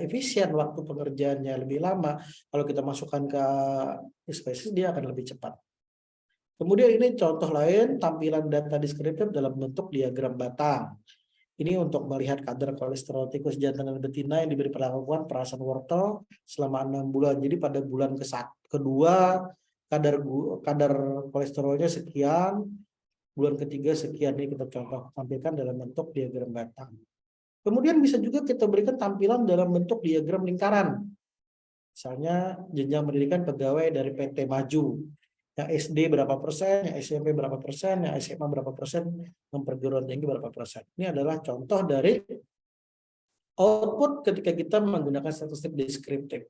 efisien, waktu pengerjaannya lebih lama. Kalau kita masukkan ke SPSS dia akan lebih cepat. Kemudian ini contoh lain tampilan data deskriptif dalam bentuk diagram batang. Ini untuk melihat kadar kolesterol tikus jantan dan betina yang diberi perlakuan perasan wortel selama 6 bulan. Jadi pada bulan kedua kadar kolesterolnya sekian, bulan ketiga sekian. Ini kita contoh tampilkan dalam bentuk diagram batang. Kemudian bisa juga kita berikan tampilan dalam bentuk diagram lingkaran. Misalnya jenjang pendidikan pegawai dari PT Maju. Yang SD berapa persen, yang SMP berapa persen, yang SMA berapa persen, yang perguruan tinggi berapa persen. Ini adalah contoh dari output ketika kita menggunakan statistik deskriptif.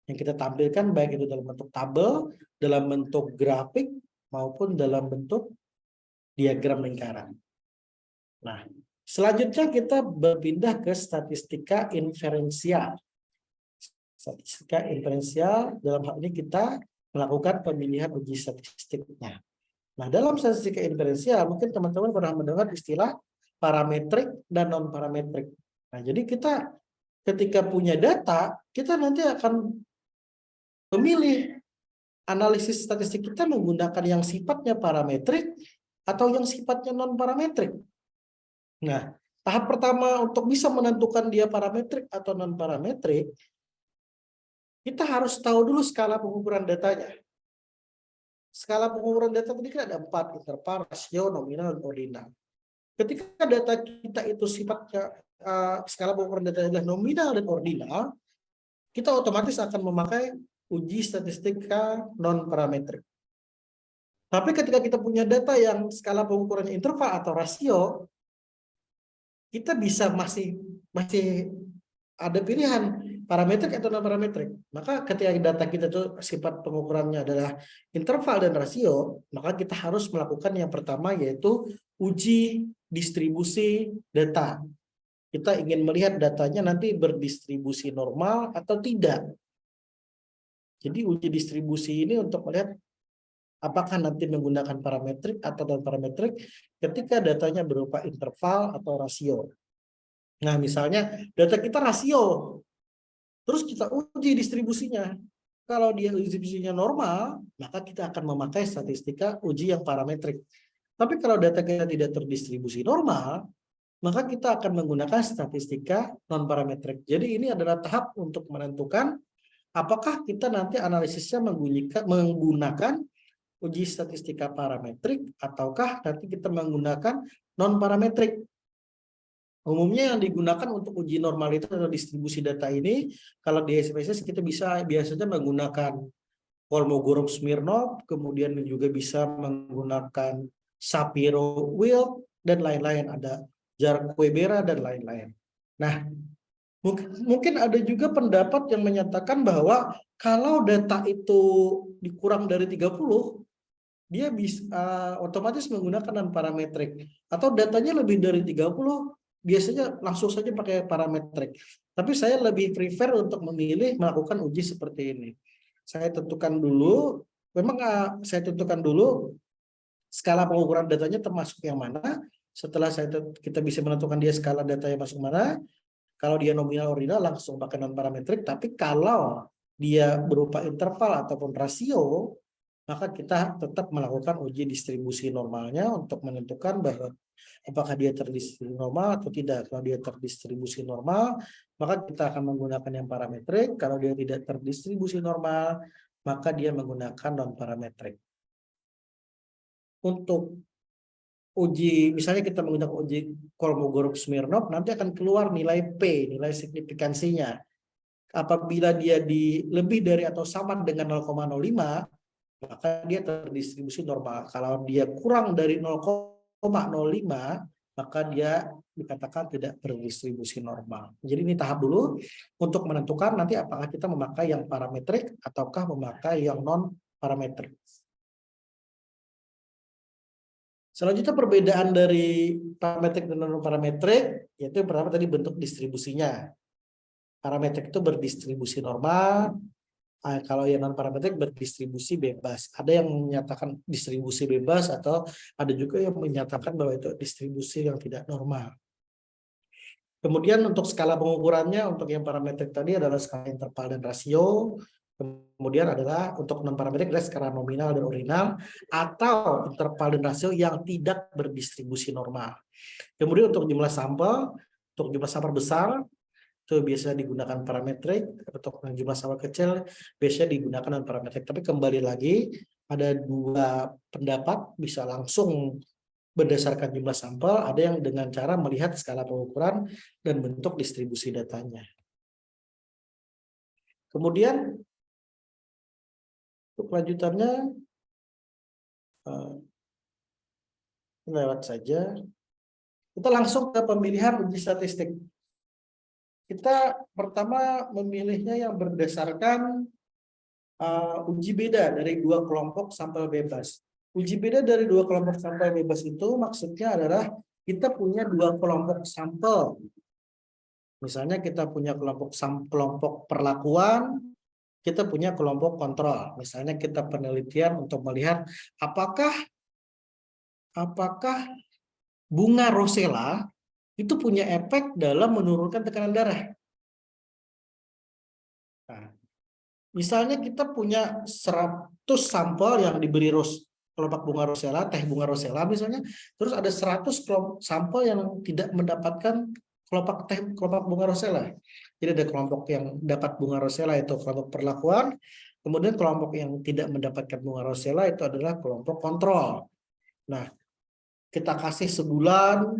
Yang kita tampilkan baik itu dalam bentuk tabel, dalam bentuk grafik, maupun dalam bentuk diagram lingkaran. Nah, selanjutnya kita berpindah ke statistika inferensial. Statistika inferensial, dalam hal ini kita melakukan pemilihan uji statistiknya. Nah, dalam statistika inferensial, mungkin teman-teman pernah mendengar istilah parametrik dan non-parametrik. Nah, jadi kita ketika punya data, kita nanti akan memilih analisis statistik kita menggunakan yang sifatnya parametrik atau yang sifatnya non-parametrik. Nah, tahap pertama untuk bisa menentukan dia parametrik atau non-parametrik, kita harus tahu dulu skala pengukuran datanya. Skala pengukuran data tadi kan ada 4, interval, rasio, nominal, dan ordinal. Ketika data kita itu sifatnya skala pengukuran data adalah nominal dan ordinal, kita otomatis akan memakai uji statistika non-parametrik. Tapi ketika kita punya data yang skala pengukurannya interval atau rasio, kita bisa masih ada pilihan parametrik atau non parametrik. Maka ketika data kita itu sifat pengukurannya adalah interval dan rasio, maka kita harus melakukan yang pertama yaitu uji distribusi data. Kita ingin melihat datanya nanti berdistribusi normal atau tidak. Jadi uji distribusi ini untuk melihat apakah nanti menggunakan parametrik atau non parametrik ketika datanya berupa interval atau rasio. Nah, misalnya data kita rasio, terus kita uji distribusinya. Kalau dia distribusinya normal, maka kita akan memakai statistika uji yang parametrik. Tapi kalau data kita tidak terdistribusi normal, maka kita akan menggunakan statistika non-parametrik. Jadi ini adalah tahap untuk menentukan apakah kita nanti analisisnya menggunakan uji statistika parametrik ataukah nanti kita menggunakan non-parametrik. Umumnya yang digunakan untuk uji normalitas atau distribusi data ini, kalau di SPSS kita biasanya menggunakan Kolmogorov-Smirnov, kemudian juga bisa menggunakan Shapiro-Wilk, dan lain-lain. Ada Jarque-Bera dan lain-lain. Nah, mungkin ada juga pendapat yang menyatakan bahwa kalau data itu dikurang dari 30, dia bisa otomatis menggunakan non-parametrik. Atau datanya lebih dari 30, biasanya langsung saja pakai parametrik. Tapi saya lebih prefer untuk memilih melakukan uji seperti ini. Saya tentukan dulu, saya tentukan dulu skala pengukuran datanya termasuk yang mana. Setelah kita bisa menentukan dia skala datanya masuk mana. Kalau dia nominal ordinal langsung pakai non parametrik. Tapi kalau dia berupa interval ataupun rasio, maka kita tetap melakukan uji distribusi normalnya untuk menentukan bahwa apakah dia terdistribusi normal atau tidak. Kalau dia terdistribusi normal, maka kita akan menggunakan yang parametrik. Kalau dia tidak terdistribusi normal, maka dia menggunakan non-parametrik. Untuk uji, misalnya kita menggunakan uji Kolmogorov-Smirnov, nanti akan keluar nilai P, nilai signifikansinya. Apabila dia lebih dari atau sama dengan 0,05, maka dia terdistribusi normal. Kalau dia kurang dari 0,05, maka dia dikatakan tidak terdistribusi normal. Jadi ini tahap dulu untuk menentukan nanti apakah kita memakai yang parametrik ataukah memakai yang non parametrik. Selanjutnya perbedaan dari parametrik dan non parametrik, yaitu yang pertama tadi bentuk distribusinya. Parametrik itu berdistribusi normal. Kalau yang non parametrik berdistribusi bebas. Ada yang menyatakan distribusi bebas atau ada juga yang menyatakan bahwa itu distribusi yang tidak normal. Kemudian untuk skala pengukurannya, untuk yang parametrik tadi adalah skala interval dan rasio. Kemudian adalah untuk non-parametrik adalah skala nominal dan ordinal atau interval dan rasio yang tidak berdistribusi normal. Kemudian untuk jumlah sampel besar itu biasa digunakan parametrik, untuk jumlah sampel kecil biasanya digunakan non parametrik. Tapi kembali lagi ada dua pendapat, bisa langsung berdasarkan jumlah sampel, ada yang dengan cara melihat skala pengukuran dan bentuk distribusi datanya. Kemudian untuk lanjutannya lewat saja. Kita langsung ke pemilihan uji statistik. Kita pertama memilihnya yang berdasarkan uji beda dari dua kelompok sampel bebas. Uji beda dari dua kelompok sampel bebas itu maksudnya adalah kita punya dua kelompok sampel. Misalnya kita punya kelompok perlakuan, kita punya kelompok kontrol. Misalnya kita penelitian untuk melihat apakah bunga rosella itu punya efek dalam menurunkan tekanan darah. Nah, misalnya kita punya 100 sampel yang diberi kelompok bunga rosella, teh bunga rosella misalnya, terus ada 100 sampel yang tidak mendapatkan kelompok bunga rosella. Jadi ada kelompok yang dapat bunga rosella itu kelompok perlakuan, kemudian kelompok yang tidak mendapatkan bunga rosella itu adalah kelompok kontrol. Nah, kita kasih sebulan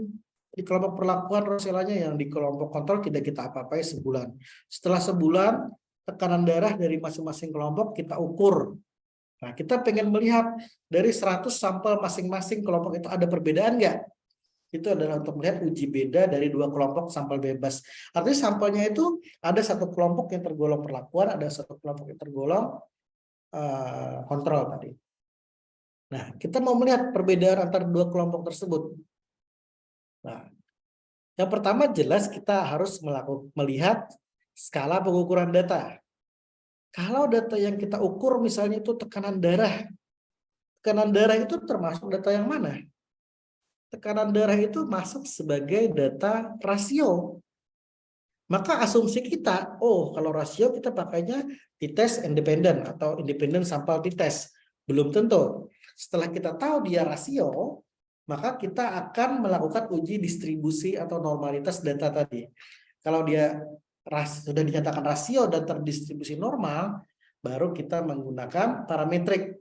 di kelompok perlakuan rosellanya, yang di kelompok kontrol tidak kita apa-apai sebulan. Setelah sebulan, tekanan darah dari masing-masing kelompok kita ukur. Nah, kita pengen melihat dari 100 sampel masing-masing kelompok itu ada perbedaan nggak? Itu adalah untuk melihat uji beda dari dua kelompok sampel bebas. Artinya sampelnya itu ada satu kelompok yang tergolong perlakuan, ada satu kelompok yang tergolong kontrol tadi. Nah, kita mau melihat perbedaan antara dua kelompok tersebut. Nah, yang pertama jelas kita harus melihat skala pengukuran data. Kalau data yang kita ukur misalnya itu tekanan darah itu termasuk data yang mana? Tekanan darah itu masuk sebagai data rasio. Maka asumsi kita, kalau rasio kita pakainya t-test independen atau independen sampel t-test. Belum tentu. Setelah kita tahu dia rasio, maka kita akan melakukan uji distribusi atau normalitas data tadi. Kalau dia sudah dinyatakan rasio dan terdistribusi normal, baru kita menggunakan parametrik.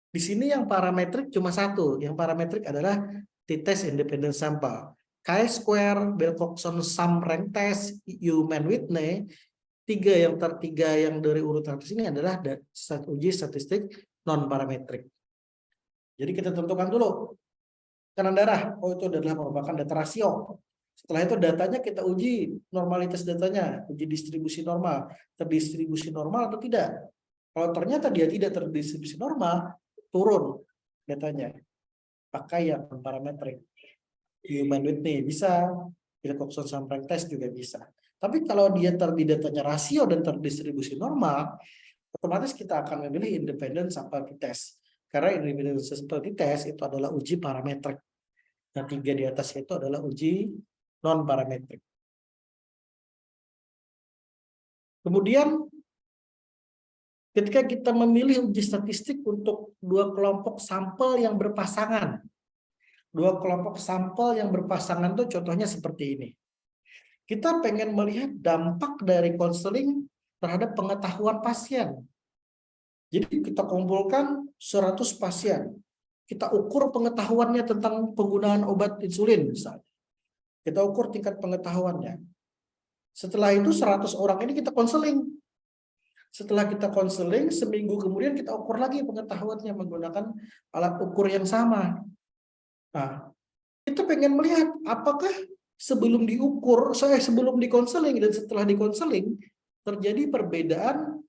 Di sini yang parametrik cuma satu. Yang parametrik adalah t-test independent sample. Chi-square, Bell-Coxon sum rank test, Human-Whitney, tiga yang dari urutan atas ini adalah uji statistik non-parametrik. Jadi kita tentukan dulu tekanan darah, itu adalah merupakan data rasio. Setelah itu datanya kita uji normalitas datanya, uji distribusi normal, terdistribusi normal atau tidak. Kalau ternyata dia tidak terdistribusi normal, turun datanya. Pakai yang parametrik. Human-Whitney bisa, Wilcoxon sum rank test juga bisa. Tapi kalau dia datanya rasio dan terdistribusi normal, otomatis kita akan memilih independent sample t-test. Karena independent sample t-test itu adalah uji parametrik. Dan tiga di atas itu adalah uji non-parametrik. Kemudian ketika kita memilih uji statistik untuk dua kelompok sampel yang berpasangan. Dua kelompok sampel yang berpasangan itu contohnya seperti ini. Kita pengen melihat dampak dari konseling terhadap pengetahuan pasien. Jadi kita kumpulkan 100 pasien. Kita ukur pengetahuannya tentang penggunaan obat insulin misalnya. Kita ukur tingkat pengetahuannya. Setelah itu 100 orang ini kita konseling. Setelah kita konseling, seminggu kemudian kita ukur lagi pengetahuannya menggunakan alat ukur yang sama. Nah, kita pengen melihat apakah sebelum dikonseling dan setelah dikonseling terjadi perbedaan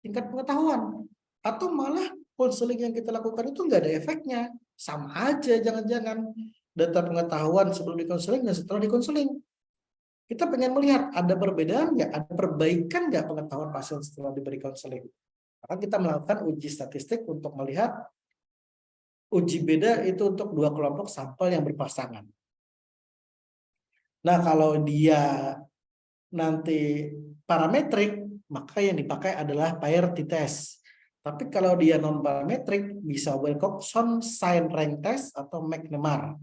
tingkat pengetahuan. Atau malah konseling yang kita lakukan itu nggak ada efeknya. Sama aja, jangan-jangan data pengetahuan sebelum dikonseling dan setelah dikonseling. Kita pengen melihat ada perbedaan nggak, ada perbaikan nggak pengetahuan pasien setelah diberi konseling. Maka kita melakukan uji statistik untuk melihat uji beda itu untuk dua kelompok sampel yang berpasangan. Nah, kalau dia nanti parametrik, maka yang dipakai adalah pair t-test. Tapi kalau dia non-parametrik, bisa Wilcoxon, sign rank test, atau McNemar.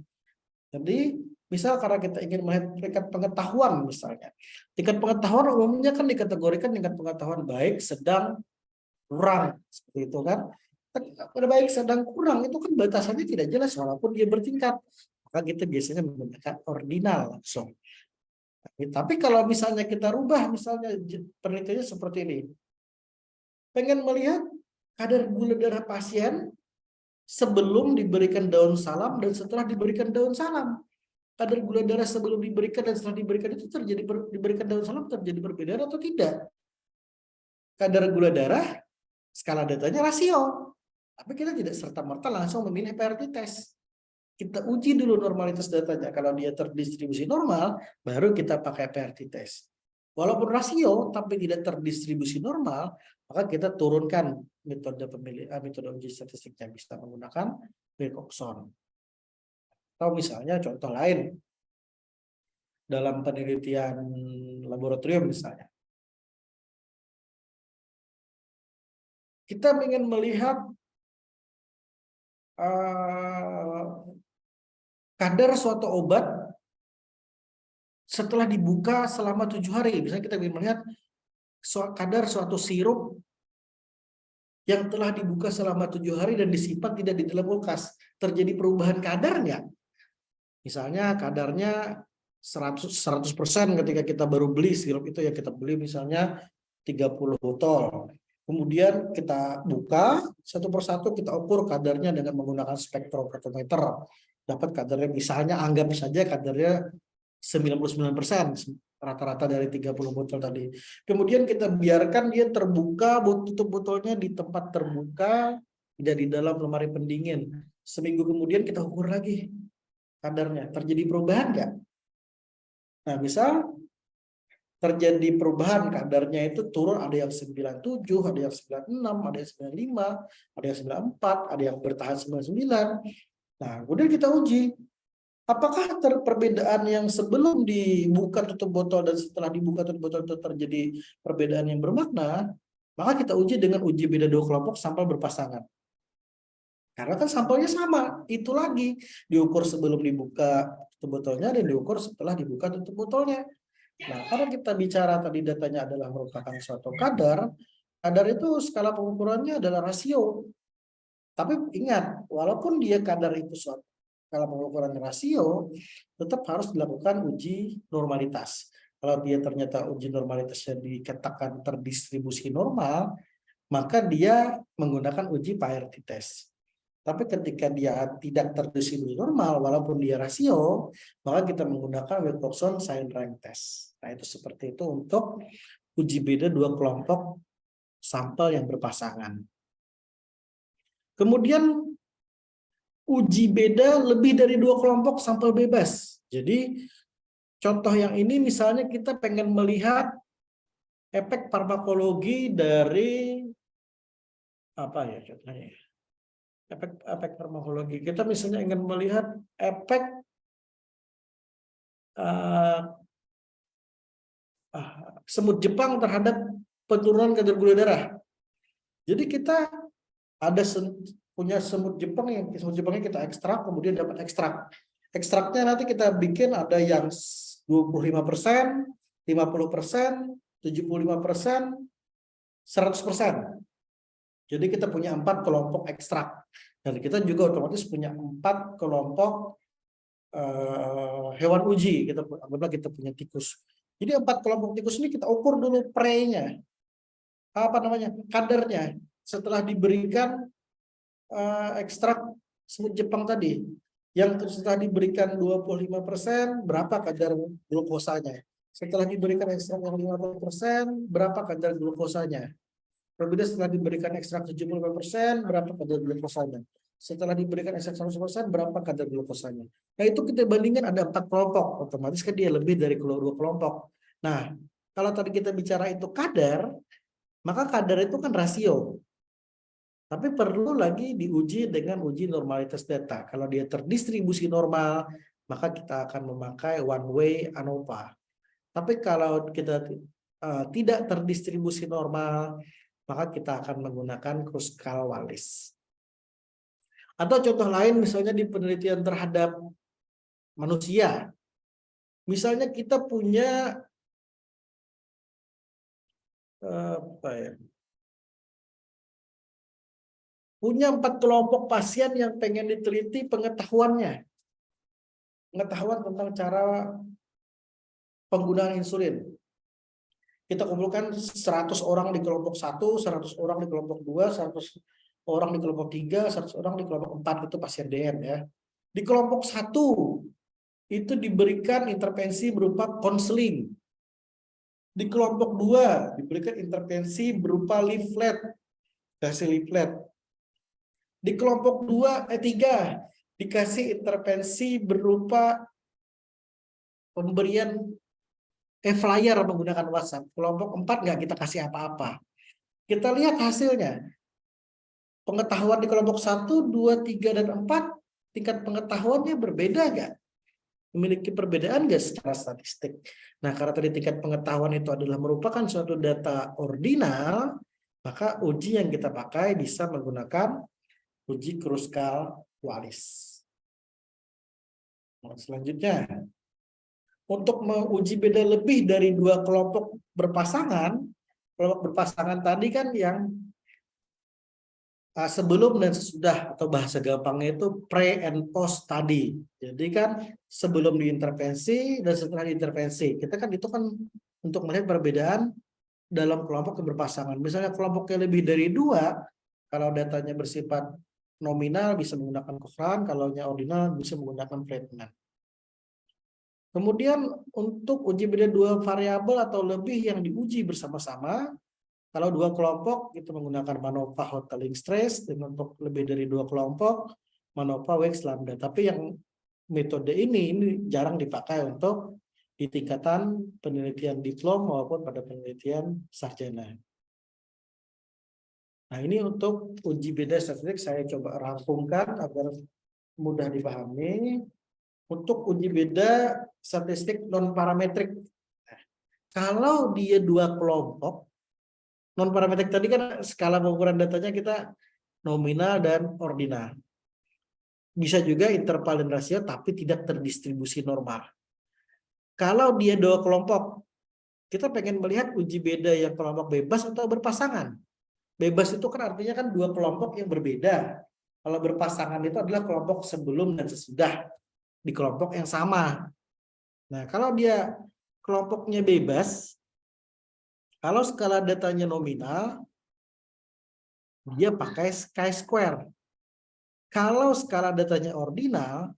Jadi, misal karena kita ingin melihat tingkat pengetahuan misalnya. Tingkat pengetahuan umumnya kan dikategorikan tingkat pengetahuan baik, sedang, kurang. Seperti itu kan. Pada baik, sedang, kurang itu kan batasannya tidak jelas walaupun dia bertingkat. Maka kita biasanya menggunakan ordinal langsung. Tapi kalau misalnya kita rubah, misalnya penelitiannya seperti ini. Pengen melihat kadar gula darah pasien sebelum diberikan daun salam dan setelah diberikan daun salam. Kadar gula darah sebelum diberikan dan setelah diberikan itu diberikan daun salam terjadi perbedaan atau tidak? Kadar gula darah, skala datanya rasio. Tapi kita tidak serta-merta langsung memilih PRT test. Kita uji dulu normalitas datanya. Kalau dia terdistribusi normal, baru kita pakai PRT test. Walaupun rasio tapi tidak terdistribusi normal, maka kita turunkan metode uji statistiknya, bisa menggunakan Wilcoxon. Atau misalnya contoh lain dalam penelitian laboratorium misalnya. Kita ingin melihat kadar suatu obat setelah dibuka selama 7 hari. Misalnya kita ingin melihat kadar suatu sirup yang telah dibuka selama 7 hari dan disimpan tidak di dalam kulkas. Terjadi perubahan kadarnya. Misalnya kadarnya 100% ketika kita baru beli sirup itu, yang kita beli misalnya 30 botol. Kemudian kita buka satu persatu, kita ukur kadarnya dengan menggunakan spektrofotometer. Dapat kadarnya, misalnya anggap saja kadarnya 99% rata-rata dari 30 botol tadi. Kemudian kita biarkan dia terbuka, tutup botolnya di tempat terbuka, tidak di dalam lemari pendingin. Seminggu kemudian kita ukur lagi kadarnya. Terjadi perubahan nggak? Nah, misal terjadi perubahan kadarnya itu turun, ada yang 97, ada yang 96, ada yang 95, ada yang 94, ada yang bertahan 99. Nah, kemudian kita uji apakah perbedaan yang sebelum dibuka tutup botol dan setelah dibuka tutup botol itu terjadi perbedaan yang bermakna. Maka kita uji dengan uji beda 2 kelompok sampel berpasangan. Karena kan sampelnya sama, itu lagi diukur sebelum dibuka tutup botolnya dan diukur setelah dibuka tutup botolnya. Nah, karena kita bicara tadi datanya adalah merupakan suatu kadar itu skala pengukurannya adalah rasio. Tapi ingat, walaupun dia kadar itu suatu skala pengukuran rasio, tetap harus dilakukan uji normalitas. Kalau dia ternyata uji normalitasnya dikatakan terdistribusi normal, maka dia menggunakan uji PRT test. Tapi ketika dia tidak terdistribusi normal, walaupun dia rasio, maka kita menggunakan Wilcoxon sign rank test. Nah, itu seperti itu untuk uji beda 2 kelompok sampel yang berpasangan. Kemudian uji beda lebih dari 2 kelompok sampel bebas. Jadi contoh yang ini misalnya kita pengen melihat efek farmakologi dari apa ya contohnya? Efek farmakologi. Kita misalnya ingin melihat efek semut Jepang terhadap penurunan kadar gula darah. Jadi kita ada punya semut Jepangnya kita ekstrak, kemudian dapat ekstrak. Ekstraknya nanti kita bikin ada yang 25%, 50%, 75%, 100%. Jadi kita punya 4 kelompok ekstrak. Dan kita juga otomatis punya 4 kelompok hewan uji. Anggaplah kita punya tikus. Jadi 4 kelompok tikus ini kita ukur dulu prey-nya. Kadarnya. Setelah diberikan ekstrak semut Jepang tadi. Yang setelah diberikan 25%, berapa kadar glukosanya? Setelah diberikan ekstrak yang 50%, berapa kadar glukosanya? Berbeda setelah diberikan ekstrak 75%, berapa kadar glukosanya? Setelah diberikan ekstrak 100%, berapa kadar glukosanya? Nah, itu kita bandingkan ada 4 kelompok. Otomatis kan dia lebih dari 2 kelompok. Nah, kalau tadi kita bicara itu kadar, maka kadar itu kan rasio. Tapi perlu lagi diuji dengan uji normalitas data. Kalau dia terdistribusi normal, maka kita akan memakai one way ANOVA. Tapi kalau kita tidak terdistribusi normal, maka kita akan menggunakan Kruskal Wallis. Atau contoh lain misalnya di penelitian terhadap manusia. Misalnya kita punya punya 4 kelompok pasien yang pengen diteliti pengetahuan tentang cara penggunaan insulin. Kita kumpulkan 100 orang di kelompok 1, 100 orang di kelompok 2, 100 orang di kelompok 3, 100 orang di kelompok 4, itu pasien DM ya. Di kelompok 1 itu diberikan intervensi berupa konseling. Di kelompok 2 diberikan intervensi berupa leaflet, kasih leaflet. Di kelompok 3 dikasih intervensi berupa pemberian flyer menggunakan WhatsApp. Kelompok 4 nggak kita kasih apa-apa. Kita lihat hasilnya. Pengetahuan di kelompok 1, 2, 3, dan 4, tingkat pengetahuannya berbeda nggak? Memiliki perbedaan nggak secara statistik? Nah, karena tadi tingkat pengetahuan itu adalah merupakan suatu data ordinal, maka uji yang kita pakai bisa menggunakan uji Kruskal Wallis. Nah, selanjutnya, untuk menguji beda lebih dari 2 kelompok berpasangan tadi kan yang sebelum dan sesudah, atau bahasa gampangnya itu pre and post tadi. Jadi kan sebelum diintervensi dan setelah diintervensi, kita kan itu kan untuk melihat perbedaan dalam kelompok yang berpasangan. Misalnya kelompoknya lebih dari 2, kalau datanya bersifat nominal bisa menggunakan Cochrane, kalau ordinal bisa menggunakan Friedman. Kemudian untuk uji beda 2 variabel atau lebih yang diuji bersama-sama, kalau 2 kelompok itu menggunakan MANOVA Hotelling Stress, dan untuk lebih dari 2 kelompok MANOVA Weisz Lambda. Tapi yang metode ini jarang dipakai untuk di tingkatan penelitian diplom maupun pada penelitian sarjana. Nah, ini untuk uji beda statistik saya coba rampungkan agar mudah dipahami. Untuk uji beda statistik non parametrik, kalau dia 2 kelompok, non parametrik tadi kan skala pengukuran datanya kita nominal dan ordinal. Bisa juga interval dan rasio tapi tidak terdistribusi normal. Kalau dia 2 kelompok, kita pengen melihat uji beda yang kelompok bebas atau berpasangan. Bebas itu kan artinya kan 2 kelompok yang berbeda. Kalau berpasangan itu adalah kelompok sebelum dan sesudah di kelompok yang sama. Nah, kalau dia kelompoknya bebas, kalau skala datanya nominal, dia pakai chi-square. Kalau skala datanya ordinal,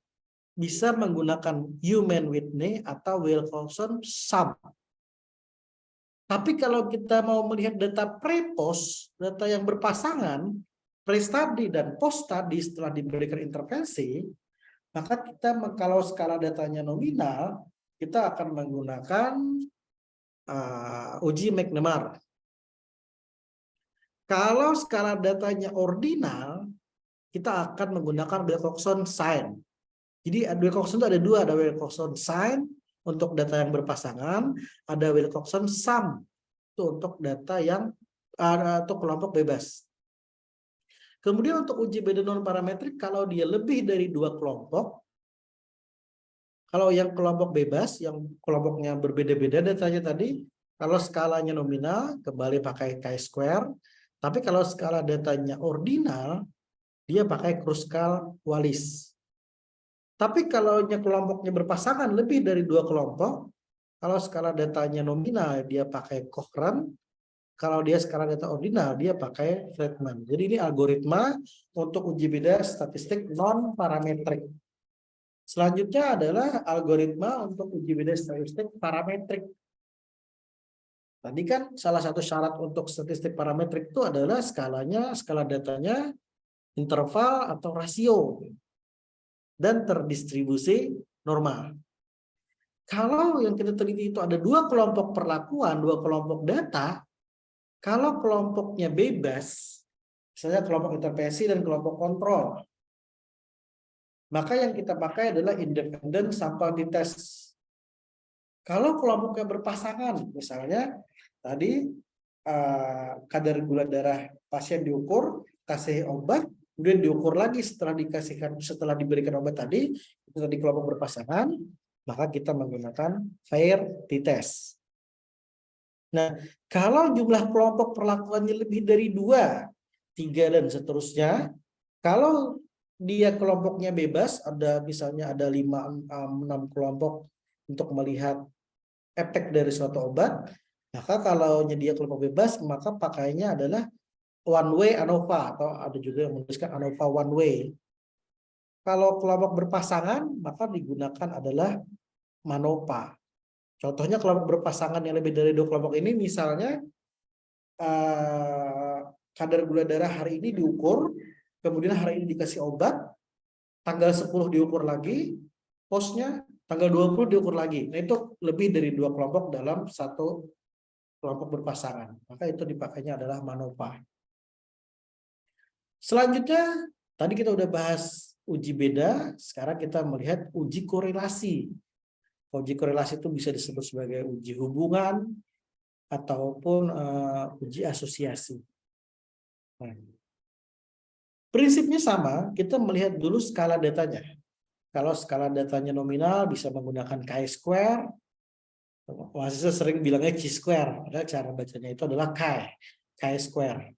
bisa menggunakan Human-Whitney atau Wilcoxon sum. Tapi kalau kita mau melihat data pre-post, data yang berpasangan, pre-study dan post-study setelah diberikan intervensi, maka kita kalau skala datanya nominal, kita akan menggunakan uji McNemar. Kalau skala datanya ordinal, kita akan menggunakan Wilcoxon sign. Jadi Wilcoxon itu ada 2, ada Wilcoxon sign untuk data yang berpasangan, ada Wilcoxon sum itu untuk data yang atau kelompok bebas. Kemudian untuk uji beda non parametrik, kalau dia lebih dari 2 kelompok, kalau yang kelompok bebas, yang kelompoknya berbeda-beda datanya tadi, kalau skalanya nominal, kembali pakai chi-square. Tapi kalau skala datanya ordinal, dia pakai Kruskal Wallis. Tapi kalau kelompoknya berpasangan lebih dari 2 kelompok, kalau skala datanya nominal, dia pakai Cochrane. Kalau dia skala data ordinal, dia pakai Friedman. Jadi ini algoritma untuk uji beda statistik non parametrik. Selanjutnya adalah algoritma untuk uji beda statistik parametrik. Tadi kan salah satu syarat untuk statistik parametrik itu adalah skala datanya interval atau rasio dan terdistribusi normal. Kalau yang kita teliti itu ada 2 kelompok perlakuan, 2 kelompok data, kalau kelompoknya bebas, misalnya kelompok intervensi dan kelompok kontrol, maka yang kita pakai adalah independent sample t-test. Kalau kelompoknya berpasangan, misalnya tadi kadar gula darah pasien diukur, kasih obat, kemudian diukur lagi setelah diberikan obat tadi, itu tadi kelompok berpasangan, maka kita menggunakan Fair t-test. Nah, kalau jumlah kelompok perlakuannya lebih dari 2, 3 dan seterusnya, kalau dia kelompoknya bebas, misalnya ada 5-6 kelompok untuk melihat efek dari suatu obat, maka kalau dia kelompok bebas, maka pakainya adalah one way ANOVA, atau ada juga yang menuliskan ANOVA one way. Kalau kelompok berpasangan, maka digunakan adalah MANOPA. Contohnya kelompok berpasangan yang lebih dari 2 kelompok ini, misalnya kadar gula darah hari ini diukur, kemudian hari ini dikasih obat, tanggal 10 diukur lagi, posnya tanggal 20 diukur lagi. Nah, itu lebih dari 2 kelompok dalam satu kelompok berpasangan. Maka itu dipakainya adalah MANOPA. Selanjutnya, tadi kita udah bahas uji beda, sekarang kita melihat uji korelasi. Uji korelasi itu bisa disebut sebagai uji hubungan ataupun uji asosiasi. Nah, prinsipnya sama, kita melihat dulu skala datanya. Kalau skala datanya nominal bisa menggunakan chi-square. Mahasiswa sering bilangnya chi-square, padahal cara bacanya itu adalah chi-square.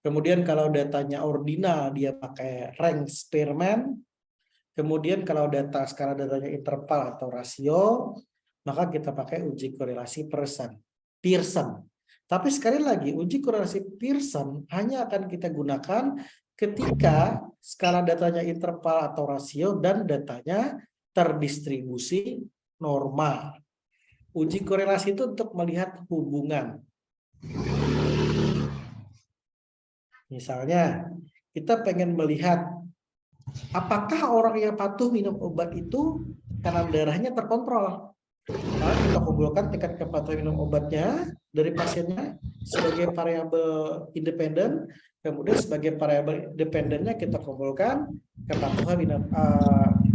Kemudian kalau datanya ordinal dia pakai rank Spearman. Kemudian kalau skala datanya interval atau rasio, maka kita pakai uji korelasi Pearson. Tapi sekali lagi, uji korelasi Pearson hanya akan kita gunakan ketika skala datanya interval atau rasio dan datanya terdistribusi normal. Uji korelasi itu untuk melihat hubungan. Misalnya, kita pengen melihat apakah orang yang patuh minum obat itu tekanan darahnya terkontrol. Nah, kita kumpulkan tingkat kepatuhan minum obatnya dari pasiennya sebagai variabel independen, kemudian sebagai variabel independennya kita kumpulkan kepatuhan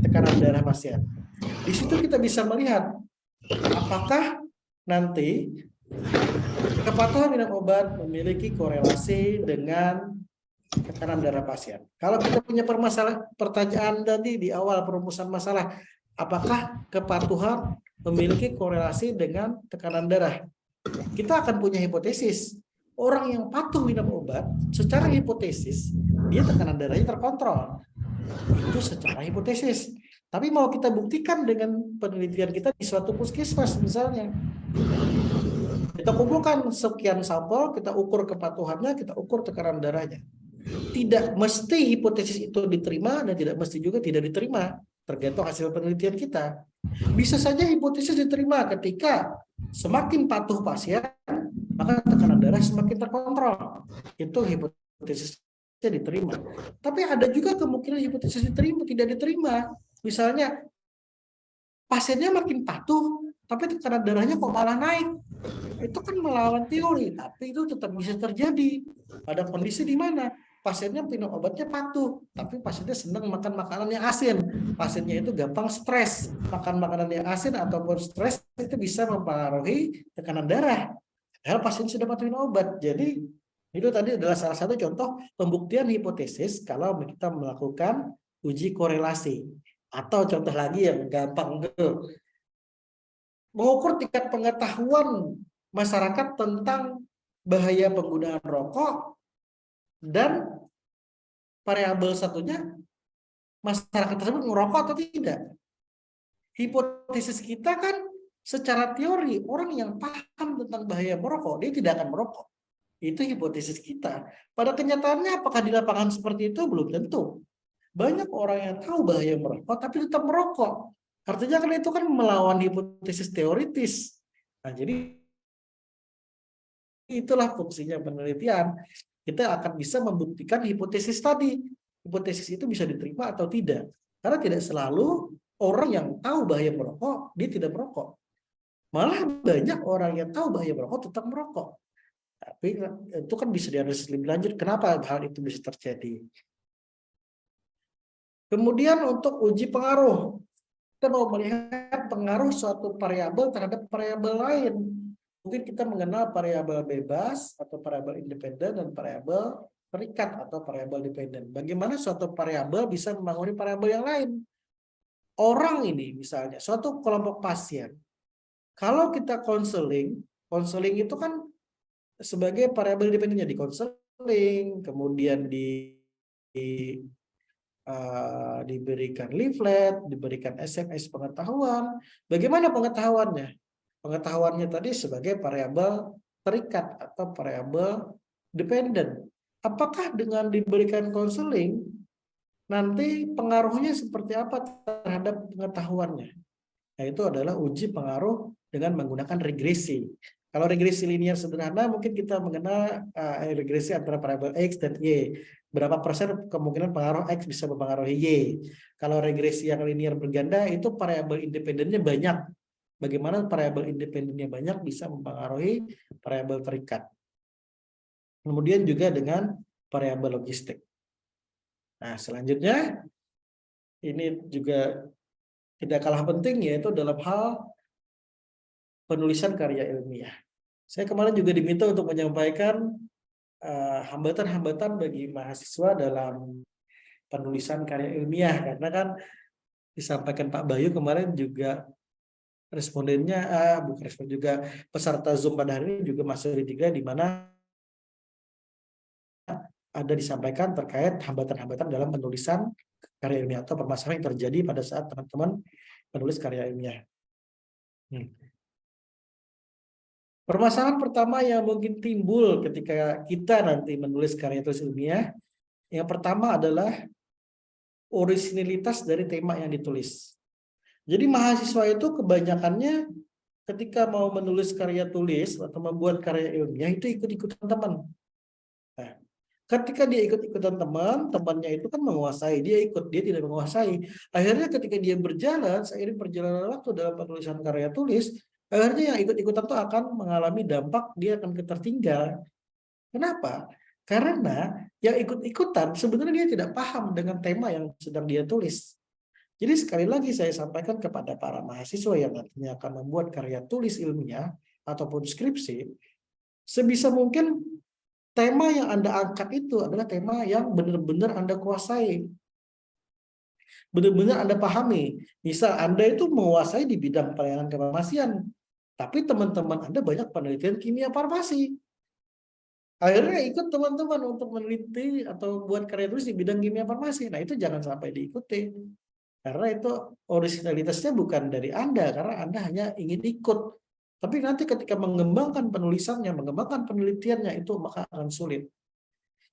tekanan darah pasien. Di situ kita bisa melihat apakah nanti kepatuhan minum obat memiliki korelasi dengan tekanan darah pasien. Kalau kita punya pertanyaan tadi di awal perumusan masalah, apakah kepatuhan memiliki korelasi dengan tekanan darah? Kita akan punya hipotesis. Orang yang patuh minum obat, secara hipotesis, dia tekanan darahnya terkontrol. Itu secara hipotesis. Tapi mau kita buktikan dengan penelitian kita di suatu puskesmas misalnya. Kita kumpulkan sekian sampel, kita ukur kepatuhannya, kita ukur tekanan darahnya. Tidak mesti hipotesis itu diterima dan tidak mesti juga tidak diterima, tergantung hasil penelitian kita. Bisa saja hipotesis diterima ketika semakin patuh pasien, maka tekanan darah semakin terkontrol. Itu hipotesisnya diterima. Tapi ada juga kemungkinan hipotesis tidak diterima. Misalnya pasiennya makin patuh, tapi tekanan darahnya kok malah naik. Itu kan melawan teori, tapi itu tetap bisa terjadi pada kondisi di mana pasiennya minum obatnya patuh, tapi pasiennya senang makan makanan yang asin. Pasiennya itu gampang stres. Makan makanan yang asin ataupun stres itu bisa mempengaruhi tekanan darah. Padahal pasien sudah patuh minum obat. Jadi itu tadi adalah salah satu contoh pembuktian hipotesis kalau kita melakukan uji korelasi. Atau contoh lagi yang gampang tuh, mengukur tingkat pengetahuan masyarakat tentang bahaya penggunaan rokok dan variabel satunya masyarakat tersebut merokok atau tidak. Hipotesis kita kan secara teori orang yang paham tentang bahaya merokok dia tidak akan merokok. Itu hipotesis kita. Pada kenyataannya apakah di lapangan seperti itu? Belum tentu. Banyak orang yang tahu bahaya merokok tapi tetap merokok. Artinya kan itu kan melawan hipotesis teoritis. Nah, jadi itulah fungsinya penelitian. Kita akan bisa membuktikan hipotesis tadi. Hipotesis itu bisa diterima atau tidak. Karena tidak selalu orang yang tahu bahaya merokok, dia tidak merokok. Malah banyak orang yang tahu bahaya merokok tetap merokok. Tapi itu kan bisa dianalisis lebih lanjut. Kenapa hal itu bisa terjadi? Kemudian untuk uji pengaruh. Kita mau melihat pengaruh suatu variabel terhadap variabel lain. mungkin kita mengenal variabel bebas atau variabel independen dan variabel terikat atau variabel dependen. Bagaimana suatu variabel bisa mempengaruhi variabel yang lain? Orang ini misalnya suatu kelompok pasien. Kalau kita konseling itu kan sebagai variabel independennya di konseling, kemudian diberikan leaflet, diberikan SMS pengetahuan. Bagaimana pengetahuannya? Pengetahuannya tadi sebagai variabel terikat atau variabel dependen. Apakah dengan diberikan konseling nanti pengaruhnya seperti apa terhadap pengetahuannya? Nah, itu adalah uji pengaruh dengan menggunakan regresi. Kalau regresi linear sederhana, mungkin kita mengenal regresi antara variabel X dan Y. Berapa persen kemungkinan pengaruh X bisa mempengaruhi Y. Kalau regresi yang linear berganda, itu variabel independennya banyak. Bagaimana variabel independennya banyak bisa mempengaruhi variabel terikat. Kemudian juga dengan variabel logistik. Nah, selanjutnya, ini juga tidak kalah penting, yaitu dalam hal penulisan karya ilmiah. Saya kemarin juga diminta untuk menyampaikan hambatan-hambatan bagi mahasiswa dalam penulisan karya ilmiah, karena kan disampaikan Pak Bayu kemarin juga respondennya, bukan respon juga peserta Zoom pada hari ini juga masuk di 3, di mana ada disampaikan terkait hambatan-hambatan dalam penulisan karya ilmiah atau permasalahan yang terjadi pada saat teman-teman penulis karya ilmiah. Permasalahan pertama yang mungkin timbul ketika kita nanti menulis karya tulis ilmiah, yang pertama adalah orisinilitas dari tema yang ditulis. Jadi mahasiswa itu kebanyakannya ketika mau menulis karya tulis atau membuat karya ilmiah itu ikut-ikutan teman. Nah, ketika dia ikut-ikutan teman, temannya itu kan menguasai, dia ikut, dia tidak menguasai. Akhirnya ketika dia berjalan, seiring perjalanan waktu dalam penulisan karya tulis, akhirnya yang ikut-ikutan itu akan mengalami dampak, dia akan tertinggal. Kenapa? Karena yang ikut-ikutan sebenarnya dia tidak paham dengan tema yang sedang dia tulis. Jadi sekali lagi saya sampaikan kepada para mahasiswa yang nantinya akan membuat karya tulis ilmiah ataupun skripsi, sebisa mungkin tema yang Anda angkat itu adalah tema yang benar-benar Anda kuasai. Benar-benar Anda pahami. Misal Anda itu menguasai di bidang pelayanan kefarmasian, tapi teman-teman Anda banyak penelitian kimia farmasi. Akhirnya ikut teman-teman untuk meneliti atau buat karya tulis di bidang kimia farmasi. Nah, itu jangan sampai diikuti. Karena itu originalitasnya bukan dari Anda, karena Anda hanya ingin ikut. Tapi nanti ketika mengembangkan penulisannya, mengembangkan penelitiannya, itu maka akan sulit.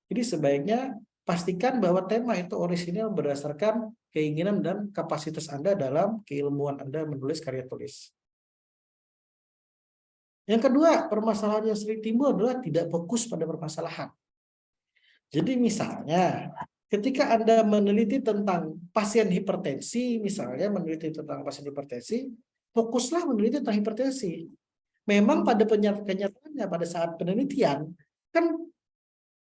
Jadi sebaiknya pastikan bahwa tema itu orisinal berdasarkan keinginan dan kapasitas Anda dalam keilmuan Anda menulis karya tulis. Yang kedua, permasalahan yang sering timbul adalah tidak fokus pada permasalahan. Jadi misalnya, ketika Anda meneliti tentang pasien hipertensi, misalnya meneliti tentang pasien hipertensi, fokuslah meneliti tentang hipertensi. Memang pada kenyataannya pada saat penelitian, kan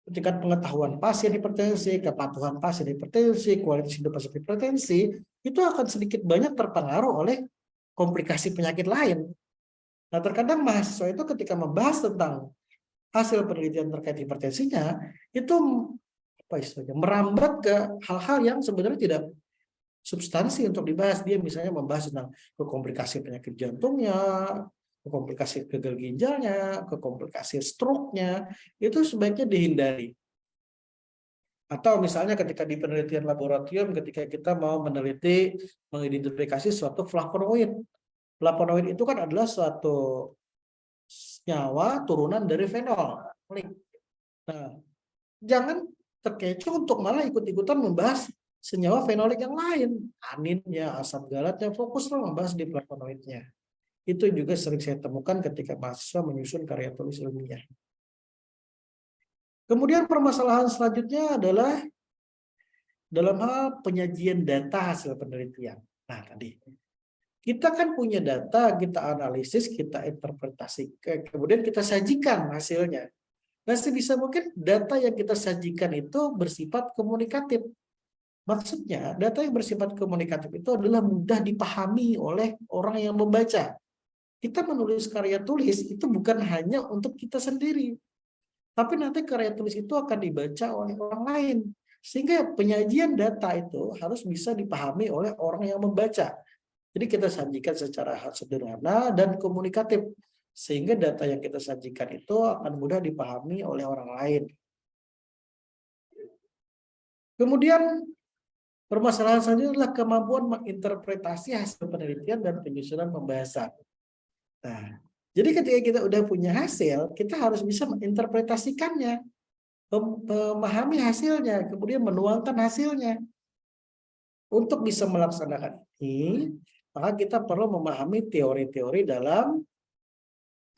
tingkat pengetahuan pasien hipertensi, kepatuhan pasien hipertensi, kualitas hidup pasien hipertensi, itu akan sedikit banyak terpengaruh oleh komplikasi penyakit lain. Nah, terkadang mahasiswa itu ketika membahas tentang hasil penelitian terkait hipertensinya, itu apa istilahnya, merambat ke hal-hal yang sebenarnya tidak substansi untuk dibahas. Dia misalnya membahas tentang komplikasi penyakit jantungnya, komplikasi gagal ginjalnya, komplikasi stroke-nya, itu sebaiknya dihindari. Atau misalnya ketika di penelitian laboratorium, ketika kita mau meneliti, mengidentifikasi suatu flavonoid. Flavonoid itu kan adalah suatu senyawa turunan dari fenol. Nah, jangan terkecoh untuk malah ikut-ikutan membahas senyawa fenolik yang lain. Aninnya, asam galatnya, fokuslah membahas di flavonoidnya. Itu juga sering saya temukan ketika mahasiswa menyusun karya tulis ilmiah. Kemudian permasalahan selanjutnya adalah dalam hal penyajian data hasil penelitian. Nah, tadi kita kan punya data, kita analisis, kita interpretasi, kemudian kita sajikan hasilnya. Nah, sebisa mungkin data yang kita sajikan itu bersifat komunikatif. Maksudnya, data yang bersifat komunikatif itu adalah mudah dipahami oleh orang yang membaca. kita menulis karya tulis itu bukan hanya untuk kita sendiri, tapi nanti karya tulis itu akan dibaca oleh orang lain. Sehingga penyajian data itu harus bisa dipahami oleh orang yang membaca. Jadi kita sajikan secara sederhana dan komunikatif. Sehingga data yang kita sajikan itu akan mudah dipahami oleh orang lain. Kemudian permasalahan selanjutnya adalah kemampuan menginterpretasi hasil penelitian dan penyusunan pembahasan. Nah, jadi ketika kita udah punya hasil, kita harus bisa menginterpretasikannya, memahami hasilnya, kemudian menuangkan hasilnya. Untuk bisa melaksanakan ini, maka kita perlu memahami teori-teori dalam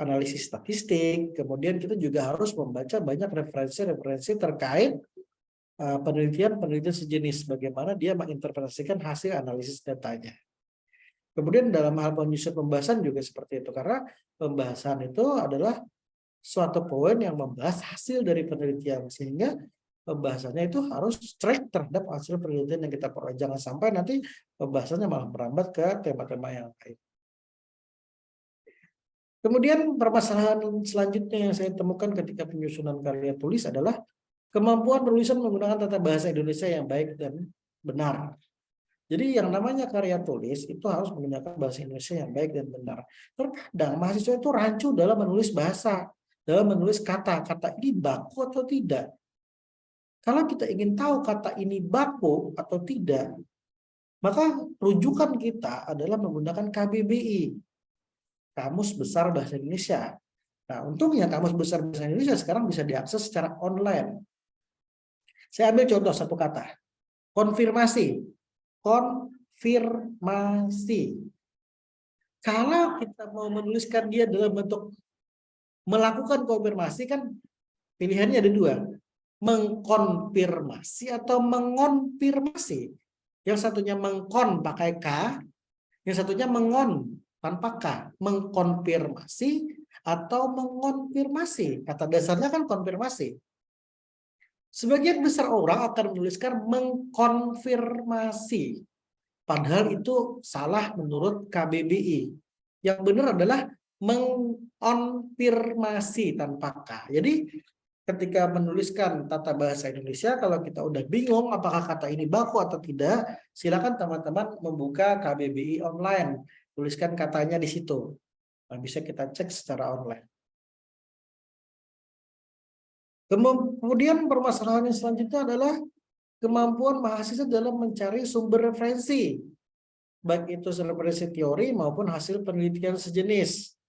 analisis statistik, kemudian kita juga harus membaca banyak referensi-referensi terkait penelitian-penelitian sejenis, bagaimana dia menginterpretasikan hasil analisis datanya. Kemudian dalam hal penyusun pembahasan juga seperti itu, karena pembahasan itu adalah suatu poin yang membahas hasil dari penelitian, sehingga pembahasannya itu harus straight terhadap hasil penelitian yang kita peroleh. Jangan sampai nanti pembahasannya malah merambat ke tema-tema yang lain. Kemudian permasalahan selanjutnya yang saya temukan ketika penyusunan karya tulis adalah kemampuan penulisan menggunakan tata bahasa Indonesia yang baik dan benar. Jadi yang namanya karya tulis itu harus menggunakan bahasa Indonesia yang baik dan benar. Terkadang mahasiswa itu rancu dalam menulis bahasa, dalam menulis kata ini baku atau tidak. Kalau kita ingin tahu kata ini baku atau tidak, maka rujukan kita adalah menggunakan KBBI, Kamus Besar Bahasa Indonesia. Nah, untungnya Kamus Besar Bahasa Indonesia sekarang bisa diakses secara online. Saya ambil contoh satu kata, konfirmasi. Konfirmasi. Kalau kita mau menuliskan dia dalam bentuk melakukan konfirmasi, kan pilihannya ada dua, mengkonfirmasi atau mengonfirmasi. Yang satunya mengkon pakai K, yang satunya mengon tanpa K, mengkonfirmasi atau mengonfirmasi. Kata dasarnya kan konfirmasi. Sebagian besar orang akan menuliskan mengkonfirmasi. Padahal itu salah menurut KBBI. Yang benar adalah mengonfirmasi tanpa K. Jadi ketika menuliskan tata bahasa Indonesia, kalau kita udah bingung apakah kata ini baku atau tidak, silakan teman-teman membuka KBBI online. Tuliskan katanya di situ. Nah, bisa kita cek secara online. Kemudian permasalahan yang selanjutnya adalah kemampuan mahasiswa dalam mencari sumber referensi, baik itu referensi teori maupun hasil penelitian sejenis.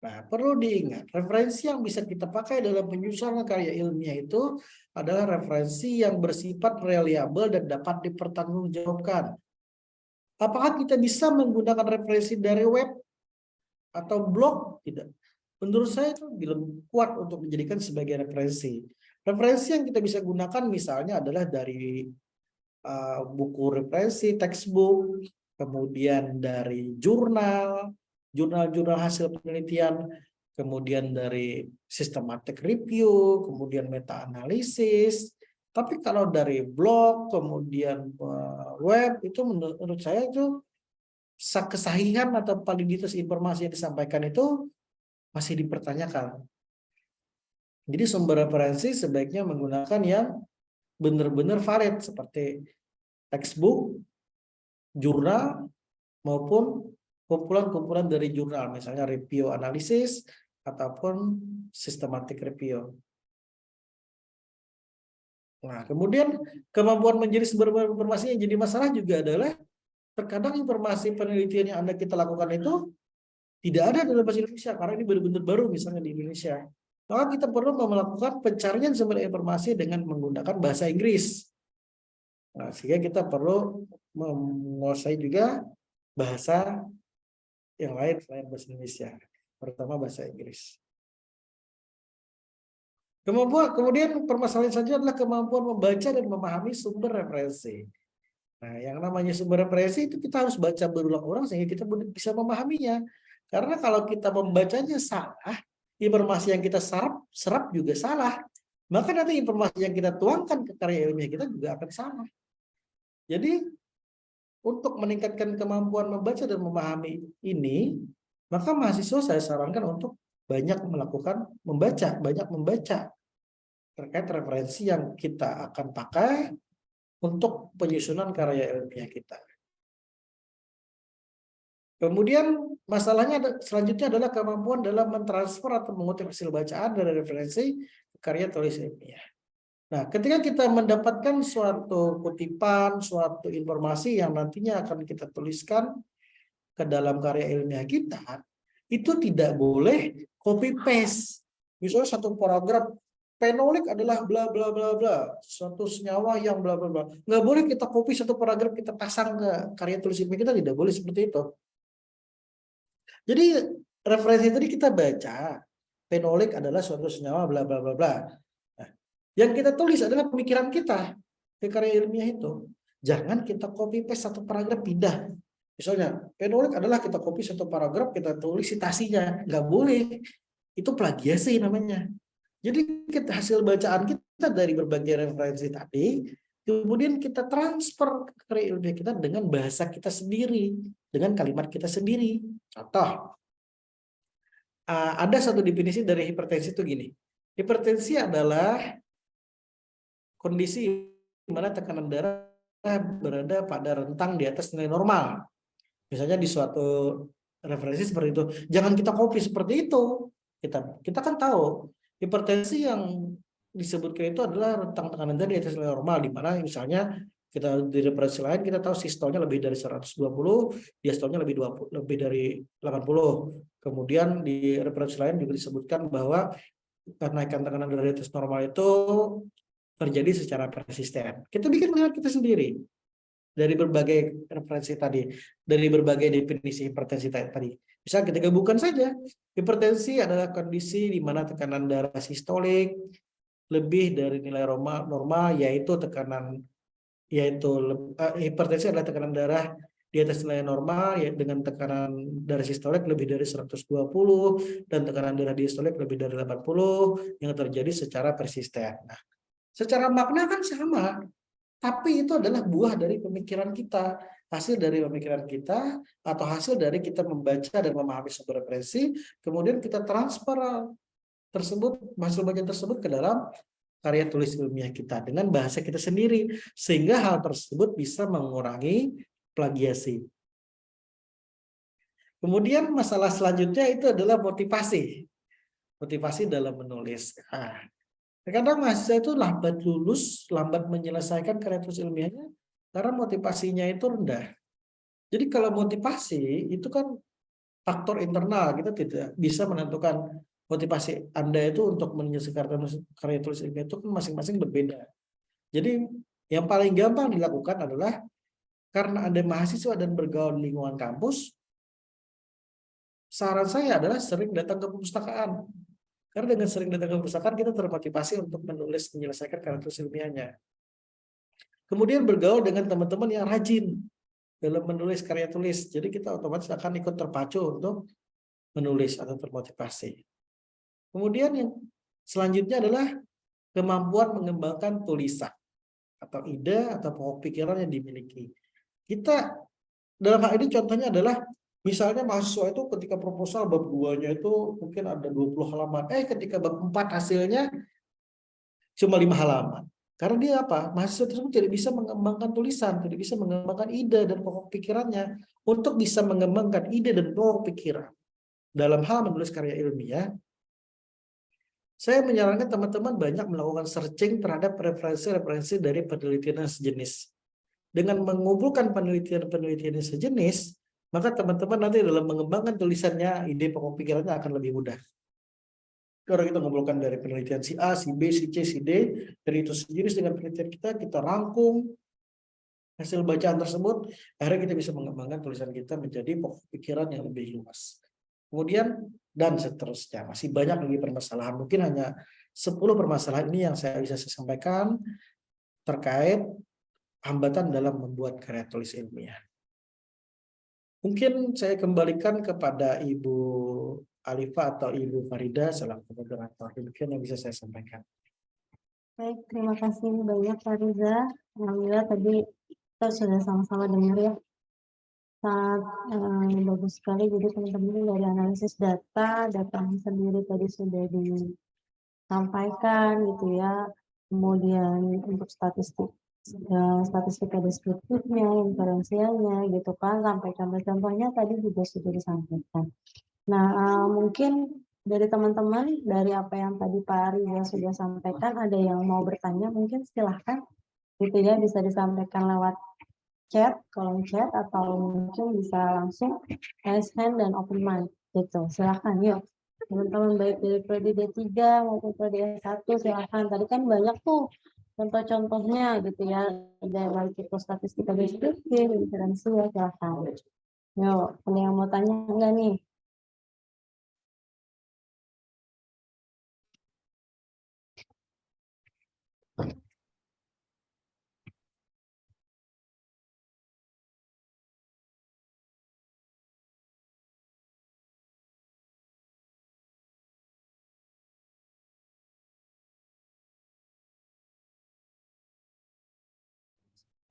Nah, perlu diingat, referensi yang bisa kita pakai dalam penyusunan karya ilmiah itu adalah referensi yang bersifat reliable dan dapat dipertanggungjawabkan. Apakah kita bisa menggunakan referensi dari web atau blog? Tidak. Menurut saya itu belum kuat untuk dijadikan sebagai referensi. Referensi yang kita bisa gunakan misalnya adalah dari buku referensi, textbook, kemudian dari jurnal hasil penelitian, kemudian dari systematic review, kemudian meta-analisis. Tapi kalau dari blog, kemudian web, itu menurut saya itu kesahihan atau validitas informasi yang disampaikan itu masih dipertanyakan. Jadi sumber referensi sebaiknya menggunakan yang benar-benar valid seperti textbook, jurnal, maupun kumpulan-kumpulan dari jurnal, misalnya review analisis ataupun systematic review. Nah, kemudian kemampuan menjadi sumber informasi yang jadi masalah juga adalah terkadang informasi penelitian yang kita lakukan itu tidak ada dalam bahasa Indonesia, karena ini benar-benar baru misalnya di Indonesia. Maka kita perlu melakukan pencarian sumber informasi dengan menggunakan bahasa Inggris. Nah, sehingga kita perlu menguasai juga bahasa yang lain selain bahasa Indonesia, terutama bahasa Inggris. Kemudian permasalahan saja adalah kemampuan membaca dan memahami sumber referensi. Nah, yang namanya sumber referensi itu kita harus baca berulang-ulang sehingga kita bisa memahaminya. Karena kalau kita membacanya salah, informasi yang kita serap juga salah. Maka nanti informasi yang kita tuangkan ke karya ilmiah kita juga akan salah. Jadi untuk meningkatkan kemampuan membaca dan memahami ini, Maka mahasiswa saya sarankan untuk banyak membaca terkait referensi yang kita akan pakai untuk penyusunan karya ilmiah kita. Kemudian masalahnya selanjutnya adalah kemampuan dalam mentransfer atau mengutip hasil bacaan dari referensi ke karya tulis ilmiah. Nah, ketika kita mendapatkan suatu kutipan, suatu informasi yang nantinya akan kita tuliskan ke dalam karya ilmiah kita, itu tidak boleh copy paste. Misalnya satu paragraf, fenolik adalah bla bla bla bla, suatu senyawa yang bla bla bla. Nggak boleh kita copy satu paragraf kita pasang ke karya tulis ilmiah kita, tidak boleh seperti itu. Jadi referensi tadi kita baca, fenolik adalah suatu senyawa bla bla bla bla. Nah, yang kita tulis adalah pemikiran kita ke karya ilmiah itu. Jangan kita copy paste satu paragraf pindah. Misalnya, fenolik adalah kita copy satu paragraf, kita tulis citasinya. Nggak boleh. Itu plagiasi namanya. Jadi hasil bacaan kita dari berbagai referensi tadi, kemudian kita transfer ke karya ilmiah kita dengan bahasa kita sendiri, dengan kalimat kita sendiri. Contoh, ada satu definisi dari hipertensi itu gini. Hipertensi adalah kondisi di mana tekanan darah berada pada rentang di atas nilai normal. Misalnya di suatu referensi seperti itu, jangan kita copy seperti itu. Kita kan tahu hipertensi yang disebutkan itu adalah rentang tekanan darah di atas nilai normal, di mana misalnya kita di referensi lain kita tahu sistolnya lebih dari 120, diastolnya lebih dari 80. Kemudian di referensi lain juga disebutkan bahwa kenaikan tekanan darah di atas normal itu terjadi secara persisten. Kita bikin menurut kita sendiri dari berbagai referensi tadi, dari berbagai definisi hipertensi tadi. Bisa kita gabungkan saja. Hipertensi adalah kondisi di mana tekanan darah sistolik lebih dari nilai normal, yaitu hipertensi adalah tekanan darah di atas nilai normal ya, dengan tekanan darah sistolik lebih dari 120 dan tekanan darah diastolik lebih dari 80 yang terjadi secara persisten. Nah, secara makna kan sama, tapi itu adalah buah dari pemikiran kita, hasil dari pemikiran kita, atau hasil dari kita membaca dan memahami sumber referensi, kemudian kita transfer hasil bacaan tersebut ke dalam karya tulis ilmiah kita dengan bahasa kita sendiri, sehingga hal tersebut bisa mengurangi plagiasi. Kemudian masalah selanjutnya itu adalah motivasi dalam menulis. Terkadang mahasiswa itu lambat lulus, lambat menyelesaikan karya tulis ilmiahnya karena motivasinya itu rendah. Jadi kalau motivasi itu kan faktor internal, kita tidak bisa menentukan motivasi Anda itu untuk menyelesaikan karya tulis ilmiah itu kan masing-masing berbeda. Jadi yang paling gampang dilakukan adalah karena Anda mahasiswa dan bergaul di lingkungan kampus, saran saya adalah sering datang ke perpustakaan. Karena dengan sering datang ke perpustakaan, kita termotivasi untuk menyelesaikan karya tulis ilmiahnya. Kemudian bergaul dengan teman-teman yang rajin dalam menulis karya tulis. Jadi kita otomatis akan ikut terpacu untuk menulis atau termotivasi. Kemudian yang selanjutnya adalah kemampuan mengembangkan tulisan atau ide atau pokok pikiran yang dimiliki. Kita dalam hal ini contohnya adalah misalnya mahasiswa itu ketika proposal bab 2-nya itu mungkin ada 20 halaman. Ketika bab 4 hasilnya cuma 5 halaman. Karena dia apa? Mahasiswa tersebut tidak bisa mengembangkan tulisan, tidak bisa mengembangkan ide dan pokok pikirannya. Untuk bisa mengembangkan ide dan pokok pikiran dalam hal menulis karya ilmiah, saya menyarankan teman-teman banyak melakukan searching terhadap referensi-referensi dari penelitian sejenis. Dengan mengumpulkan penelitian-penelitian sejenis, maka teman-teman nanti dalam mengembangkan tulisannya, ide pokok pikirannya akan lebih mudah. Kalau kita mengumpulkan dari penelitian si A, si B, si C, si D, dari itu sejenis dengan penelitian kita rangkum hasil bacaan tersebut, akhirnya kita bisa mengembangkan tulisan kita menjadi pokok pikiran yang lebih luas. Kemudian dan seterusnya, masih banyak lagi permasalahan. Mungkin hanya 10 permasalahan ini yang saya bisa sampaikan terkait hambatan dalam membuat karya tulis ilmiah. Mungkin saya kembalikan kepada Ibu Alifa atau Ibu Farida selaku moderator. Demikian yang bisa saya sampaikan. Baik, terima kasih banyak Pak Riza. Alhamdulillah tadi kita sudah sama-sama dengar ya Sangat bagus sekali. Jadi teman-teman dari analisis datanya sendiri tadi sudah disampaikan gitu ya. Kemudian untuk statistika deskriptifnya, inferensialnya gitu kan, sampai contoh-contohnya tadi juga sudah disampaikan. Nah, mungkin dari teman-teman, dari apa yang tadi Pak Riza sudah sampaikan, ada yang mau bertanya, mungkin silahkan gitu ya, bisa disampaikan lewat chat, kolom chat, atau mungkin bisa langsung raise hand dan open mic gitu. Silahkan yuk. Teman-teman baik dari prodi D3 maupun prodi S1 silahkan. Tadi kan banyak tuh contoh-contohnya gitu ya. Ada baik itu statistika deskriptif, inferensi ya silahkan. Yuk, ada yang mau tanya enggak nih?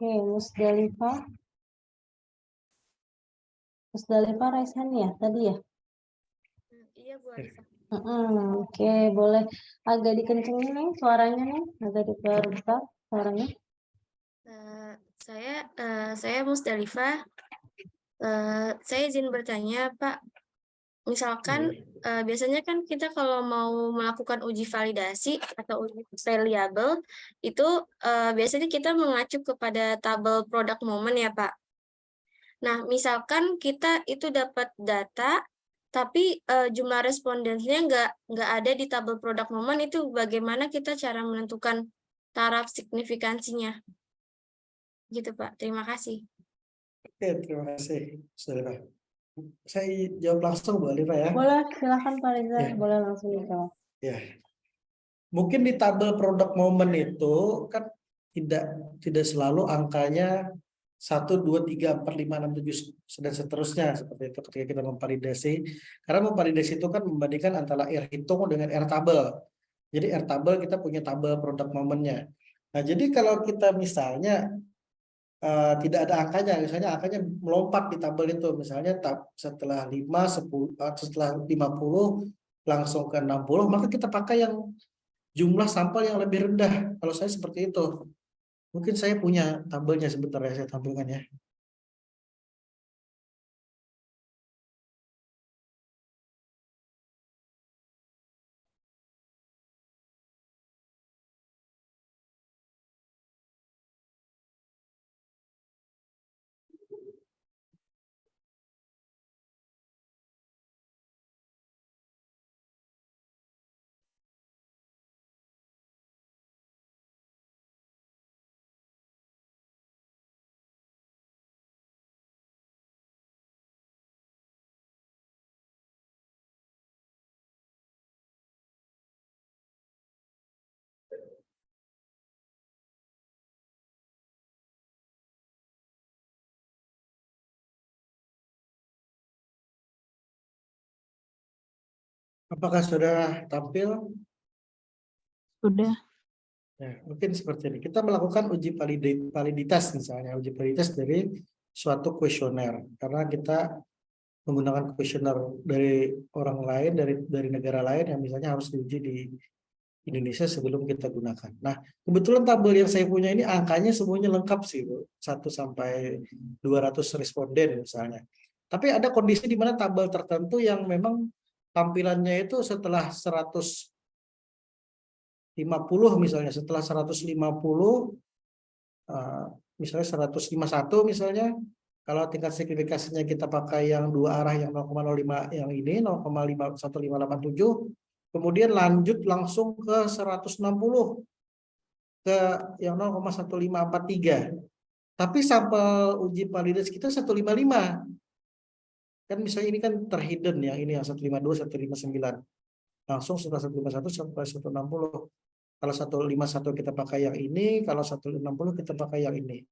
Oke, Musdalifah raise hand ya tadi ya? Iya, Bu Arifah. Oke, boleh agak dikencengin nih suaranya nih, agak diperbesar suaranya. Saya Musdalifah. Saya izin bertanya, Pak. Misalkan biasanya kan kita kalau mau melakukan uji validasi atau uji reliable itu biasanya kita mengacu kepada tabel product moment ya, Pak. Nah, misalkan kita itu dapat data tapi jumlah respondennya nggak ada di tabel product moment, itu bagaimana kita cara menentukan taraf signifikansinya? Gitu, Pak. Terima kasih. Oke, terima kasih, Saudara. Saya jawab langsung, Bu Alifa ya. Boleh, silahkan Pak Reza, Ya. boleh langsung dijawab. Ya. Mungkin di tabel produk momen itu kan tidak selalu angkanya 1, 2, 3, 4, 5, 6, 7 dan seterusnya seperti itu ketika kita memvalidasi. Karena memvalidasi itu kan membandingkan antara R hitung dengan R tabel. Jadi R tabel kita punya tabel produk momennya. Nah, jadi kalau kita misalnya tidak ada angkanya, misalnya angkanya melompat di tabel itu, misalnya setelah 5, 10, setelah 50 langsung ke 60, maka kita pakai yang jumlah sampel yang lebih rendah. Kalau saya seperti itu. Mungkin saya punya tabelnya, sebentar ya saya tampilkan ya. Apakah sudah tampil? Sudah. Ya, mungkin seperti ini. Kita melakukan uji validitas misalnya, uji validitas dari suatu kuesioner. Karena kita menggunakan kuesioner dari orang lain, dari negara lain yang misalnya harus diuji di Indonesia sebelum kita gunakan. Nah, kebetulan tabel yang saya punya ini angkanya semuanya lengkap sih, Bu. 1 sampai 200 responden misalnya. Tapi ada kondisi di mana tabel tertentu yang memang tampilannya itu setelah 150 misalnya, setelah 150 misalnya 151 misalnya, kalau tingkat signifikasinya kita pakai yang dua arah yang 0,05 yang ini 0,1587, kemudian lanjut langsung ke 160 ke yang 0,1543. Tapi sampel uji validitas kita 155. Kan misalnya ini kan terhidden yang ini yang 152, 159. Langsung setelah 151 sampai 160. Kalau 151 kita pakai yang ini, kalau 160 kita pakai yang ini.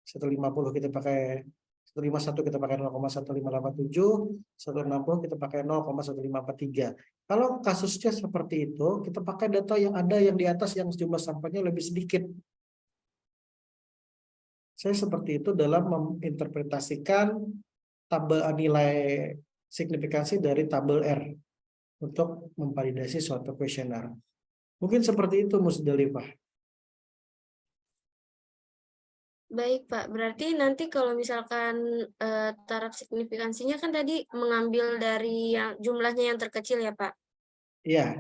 150 kita pakai 151 kita pakai 0,1587, 160 kita pakai 0,1543. Kalau kasusnya seperti itu, kita pakai data yang ada yang di atas yang jumlah sampelnya lebih sedikit. Saya seperti itu dalam menginterpretasikan nilai signifikansi dari tabel R untuk memvalidasi suatu kuesioner. Mungkin seperti itu, Musdalifah. Baik, Pak. Berarti nanti kalau misalkan taraf signifikansinya kan tadi mengambil dari yang jumlahnya yang terkecil ya, Pak? Iya.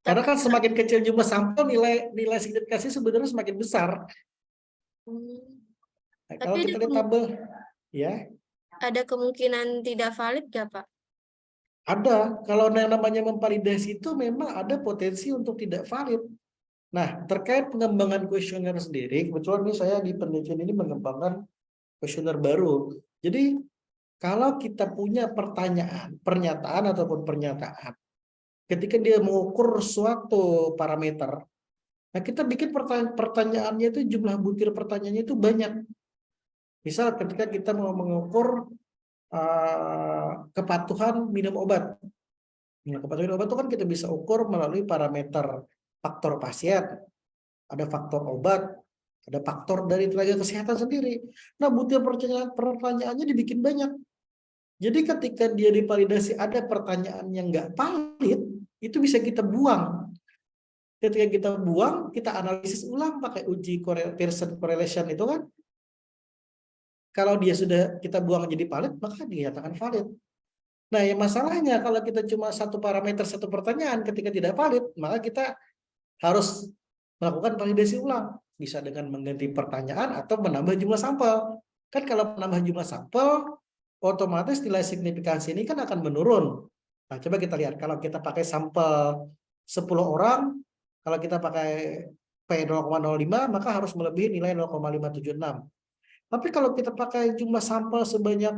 Karena kan semakin kecil jumlah sampel, nilai signifikansi sebenarnya semakin besar. Nah, kalau kita lihat tabel, ya. Ada kemungkinan tidak valid nggak, Pak? Ada. Kalau yang namanya memvalidasi itu memang ada potensi untuk tidak valid. Nah, terkait pengembangan kuesioner sendiri, kebetulan ini saya di penelitian ini mengembangkan kuesioner baru. Jadi, kalau kita punya pernyataan ataupun pernyataan, ketika dia mengukur suatu parameter, nah kita bikin pertanyaannya itu jumlah butir pertanyaannya itu banyak. Misal ketika kita mau mengukur kepatuhan minum obat. Nah, kepatuhan minum obat itu kan kita bisa ukur melalui parameter faktor pasien, ada faktor obat, ada faktor dari tenaga kesehatan sendiri. Nah, butir pertanyaannya dibikin banyak. Jadi ketika dia divalidasi ada pertanyaan yang nggak valid, itu bisa kita buang. Ketika kita buang, kita analisis ulang pakai uji Pearson correlation itu kan. Kalau dia sudah kita buang jadi valid, maka dinyatakan valid. Nah, yang masalahnya kalau kita cuma satu parameter satu pertanyaan ketika tidak valid, maka kita harus melakukan validasi ulang. Bisa dengan mengganti pertanyaan atau menambah jumlah sampel. Kan kalau menambah jumlah sampel, otomatis nilai signifikansi ini kan akan menurun. Nah, coba kita lihat. Kalau kita pakai sampel 10 orang, kalau kita pakai P0,05, maka harus melebihi nilai 0,576. Tapi kalau kita pakai jumlah sampel sebanyak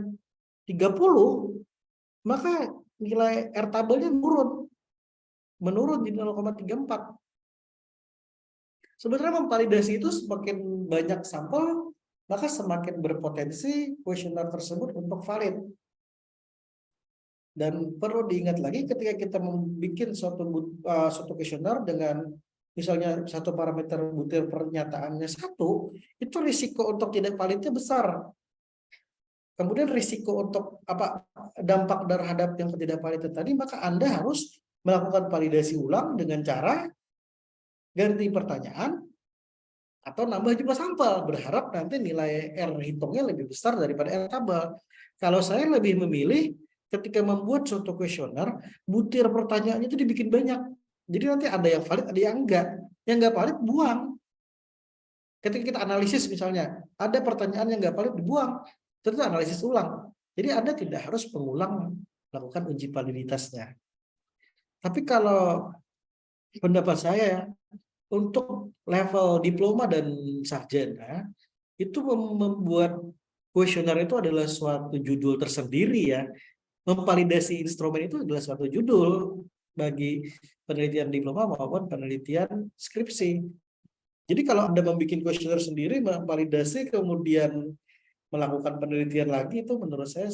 30, maka nilai R tabelnya menurun di 0,34. Sebenarnya memvalidasi itu semakin banyak sampel, maka semakin berpotensi kuesioner tersebut untuk valid. Dan perlu diingat lagi ketika kita membuat suatu kuesioner dengan misalnya satu parameter butir pernyataannya 1, itu risiko untuk tidak validnya besar. Kemudian risiko untuk dampak terhadap yang ketidakvalidan tadi, maka Anda harus melakukan validasi ulang dengan cara ganti pertanyaan atau nambah jumlah sampel, berharap nanti nilai R hitungnya lebih besar daripada R tabel. Kalau saya lebih memilih ketika membuat suatu kuesioner, butir pertanyaannya itu dibikin banyak. Jadi nanti ada yang valid, ada yang enggak. Yang enggak valid buang. Ketika kita analisis misalnya, ada pertanyaan yang enggak valid dibuang. Tentu analisis ulang. Jadi Anda tidak harus mengulang melakukan uji validitasnya. Tapi kalau pendapat saya untuk level diploma dan sarjana itu membuat kuesioner itu adalah suatu judul tersendiri ya. Memvalidasi instrumen itu adalah suatu judul bagi penelitian diploma maupun penelitian skripsi. Jadi kalau Anda membuat kuesioner sendiri, memvalidasi kemudian melakukan penelitian lagi, itu menurut saya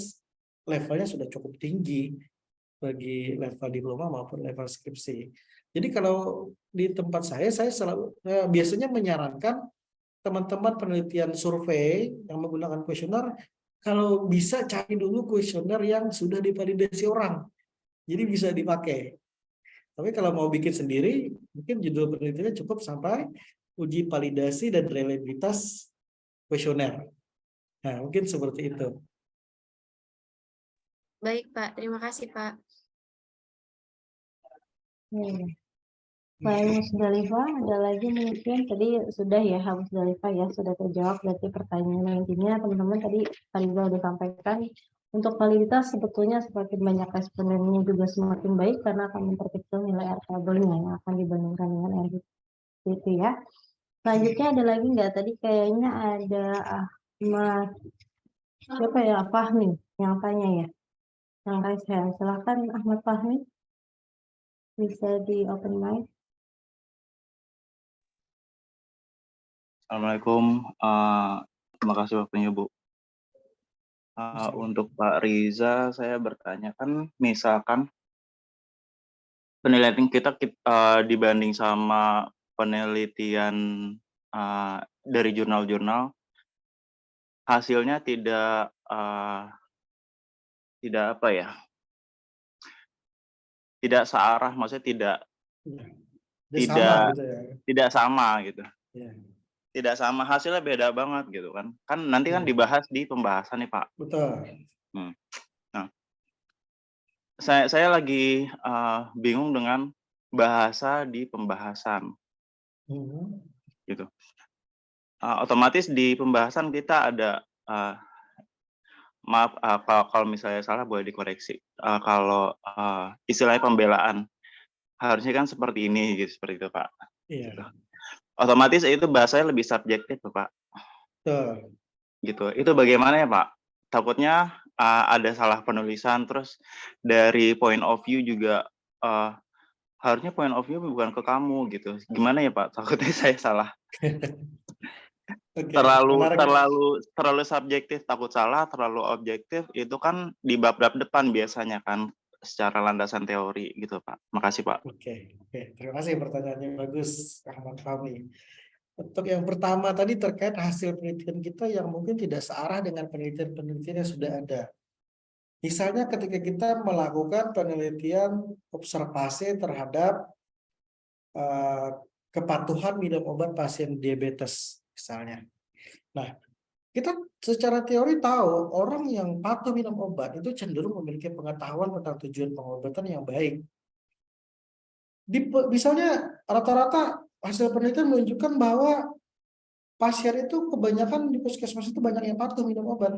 levelnya sudah cukup tinggi bagi level diploma maupun level skripsi. Jadi kalau di tempat saya selalu biasanya menyarankan teman-teman penelitian survei yang menggunakan kuesioner, kalau bisa cari dulu kuesioner yang sudah divalidasi orang. Jadi bisa dipakai. Tapi kalau mau bikin sendiri, mungkin judul penelitiannya cukup sampai uji validasi dan reliabilitas kuesioner. Nah, mungkin seperti itu. Baik, Pak. Terima kasih, Pak. Baik, Musdalifah, ada lagi mungkin tadi sudah ya, Musdalifah ya, sudah terjawab berarti pertanyaan intinya teman-teman tadi Fariza sudah sampaikan untuk validitas sebetulnya semakin banyak respondennya juga semakin baik karena akan memperkecil nilai R tabelnya yang akan dibandingkan dengan R itu ya. Selanjutnya ada lagi nggak? Tadi kayaknya ada Ahmad, siapa ya, Fahmi yang tanya ya, yang raise hand. Silahkan Ahmad Fahmi, bisa di open mic. Assalamualaikum, terima kasih waktunya Bu. Untuk Pak Riza, saya bertanya kan, misalkan penelitian kita dibanding sama penelitian dari jurnal-jurnal, hasilnya tidak apa ya, tidak searah, maksudnya tidak Ya. Dia sama gitu ya. tidak sama gitu. Ya. Tidak sama, hasilnya beda banget gitu kan. Kan nanti kan dibahas di pembahasan nih, Pak. Betul. Nah, saya lagi bingung dengan bahasa di pembahasan gitu. Otomatis di pembahasan kita ada maaf kalau misalnya salah boleh dikoreksi. Kalau istilahnya pembelaan harusnya kan seperti ini gitu, seperti itu, Pak. Iya. Gitu. Otomatis itu bahasanya lebih subjektif, Pak. Betul. Gitu. Itu bagaimana ya, Pak? Takutnya ada salah penulisan, terus dari point of view juga harusnya point of view bukan ke kamu gitu. Gimana ya, Pak? Takutnya saya salah. Oke, terlalu subjektif, takut salah, terlalu objektif itu kan di bab-bab depan biasanya kan secara landasan teori gitu, Pak. Makasih, Pak. Oke. Terima kasih, pertanyaannya bagus, Ahmad Fahmi. Untuk yang pertama tadi terkait hasil penelitian kita yang mungkin tidak searah dengan penelitian-penelitian yang sudah ada. Misalnya ketika kita melakukan penelitian observasi terhadap kepatuhan minum obat pasien diabetes misalnya. Nah, kita secara teori tahu orang yang patuh minum obat itu cenderung memiliki pengetahuan tentang tujuan pengobatan yang baik. Misalnya rata-rata hasil penelitian menunjukkan bahwa pasien itu kebanyakan di puskesmas itu banyak yang patuh minum obat.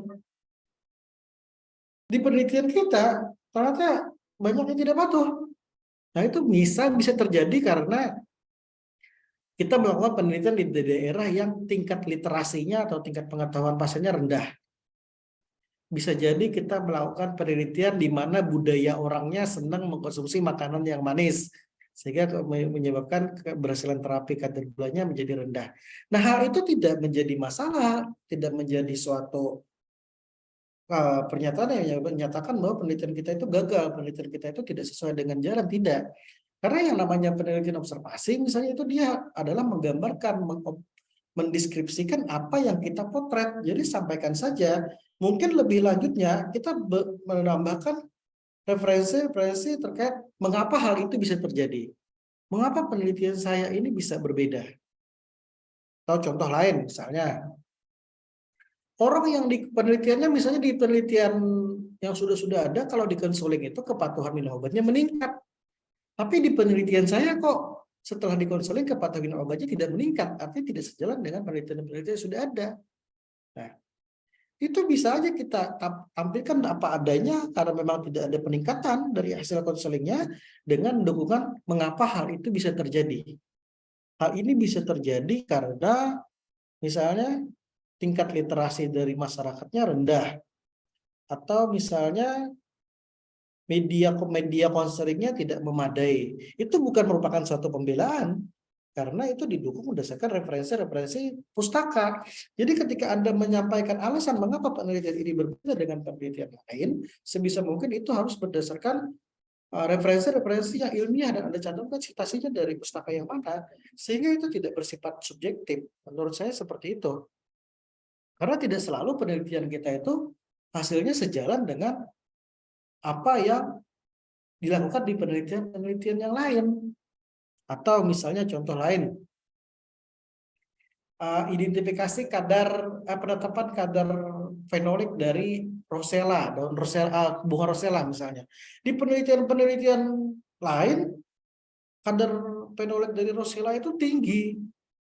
Di penelitian kita ternyata banyak yang tidak patuh. Nah, itu bisa terjadi karena kita melakukan penelitian di daerah yang tingkat literasinya atau tingkat pengetahuan pasiennya rendah. Bisa jadi kita melakukan penelitian di mana budaya orangnya senang mengkonsumsi makanan yang manis, sehingga menyebabkan keberhasilan terapi kadar gulanya menjadi rendah. Nah, hal itu tidak menjadi masalah, tidak menjadi suatu pernyataan yang menyatakan bahwa penelitian kita itu gagal, penelitian kita itu tidak sesuai dengan jalan, tidak. Karena yang namanya penelitian observasi, misalnya itu dia adalah menggambarkan, mendeskripsikan apa yang kita potret. Jadi sampaikan saja. Mungkin lebih lanjutnya kita menambahkan referensi terkait mengapa hal itu bisa terjadi. Mengapa penelitian saya ini bisa berbeda. Atau contoh lain misalnya, orang yang di penelitiannya misalnya di penelitian yang sudah ada, kalau di konseling itu kepatuhan minum obatnya meningkat. Tapi di penelitian saya kok setelah dikonseling kepatuhan minum obatnya tidak meningkat, artinya tidak sejalan dengan penelitian-penelitian yang sudah ada. Nah, itu bisa aja kita tampilkan apa adanya karena memang tidak ada peningkatan dari hasil konselingnya dengan dukungan mengapa hal itu bisa terjadi. Hal ini bisa terjadi karena misalnya tingkat literasi dari masyarakatnya rendah, atau misalnya media konselingnya tidak memadai. Itu bukan merupakan suatu pembelaan, karena itu didukung berdasarkan referensi pustaka. Jadi ketika Anda menyampaikan alasan mengapa penelitian ini berbeda dengan penelitian lain, sebisa mungkin itu harus berdasarkan referensi yang ilmiah dan Anda cantumkan citasinya dari pustaka yang mana, sehingga itu tidak bersifat subjektif. Menurut saya seperti itu. Karena tidak selalu penelitian kita itu hasilnya sejalan dengan apa yang dilakukan di penelitian yang lain. Atau misalnya contoh lain, identifikasi penetapan kadar fenolik dari rosella, daun rosella, bunga rosella misalnya. Di penelitian-penelitian lain, kadar fenolik dari rosella itu tinggi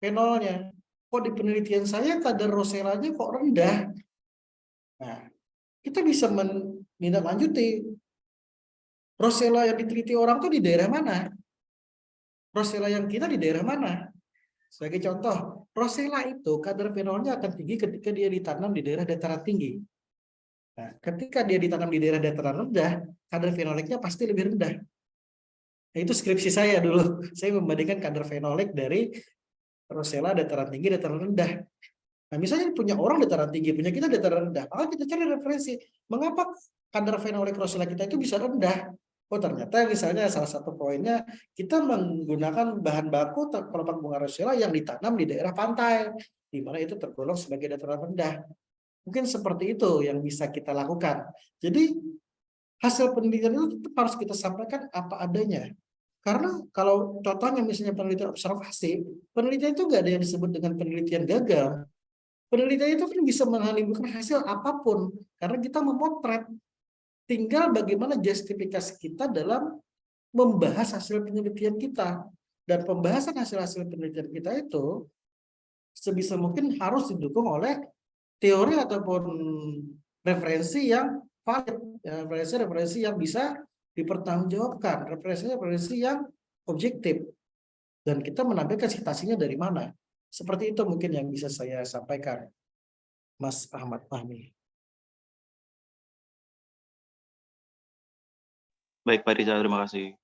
fenolnya. Kok di penelitian saya kadar rosellanya kok rendah? Nah, kita bisa menindaklanjuti. Rosella yang diteliti orang tuh di daerah mana? Rosella yang kita di daerah mana? Sebagai contoh, rosella itu kadar fenolnya akan tinggi ketika dia ditanam di daerah dataran tinggi. Nah, ketika dia ditanam di daerah dataran rendah, kadar fenoliknya pasti lebih rendah. Nah, itu skripsi saya dulu. Saya membandingkan kadar fenolik dari rosella dataran tinggi, dataran rendah. Nah, misalnya punya orang dataran tinggi, punya kita dataran rendah. Maka kita cari referensi. Mengapa kadar fenolik rosella kita itu bisa rendah? Oh, ternyata misalnya salah satu poinnya kita menggunakan bahan baku kelompok bunga rosella yang ditanam di daerah pantai, di mana itu tergolong sebagai dataran rendah. Mungkin seperti itu yang bisa kita lakukan. Jadi hasil penelitian itu tetap harus kita sampaikan apa adanya. Karena kalau contohnya misalnya penelitian observasi, penelitian itu nggak ada yang disebut dengan penelitian gagal. Penelitian itu kan bisa menimbulkan hasil apapun, karena kita memotret. Tinggal bagaimana justifikasi kita dalam membahas hasil penelitian kita. Dan pembahasan hasil-hasil penelitian kita itu sebisa mungkin harus didukung oleh teori ataupun referensi yang valid, referensi yang bisa dipertanggungjawabkan, referensi yang objektif, dan kita menampilkan citasinya dari mana. Seperti itu mungkin yang bisa saya sampaikan, Mas Ahmad Fahmi. Baik Pak Rizal, terima kasih.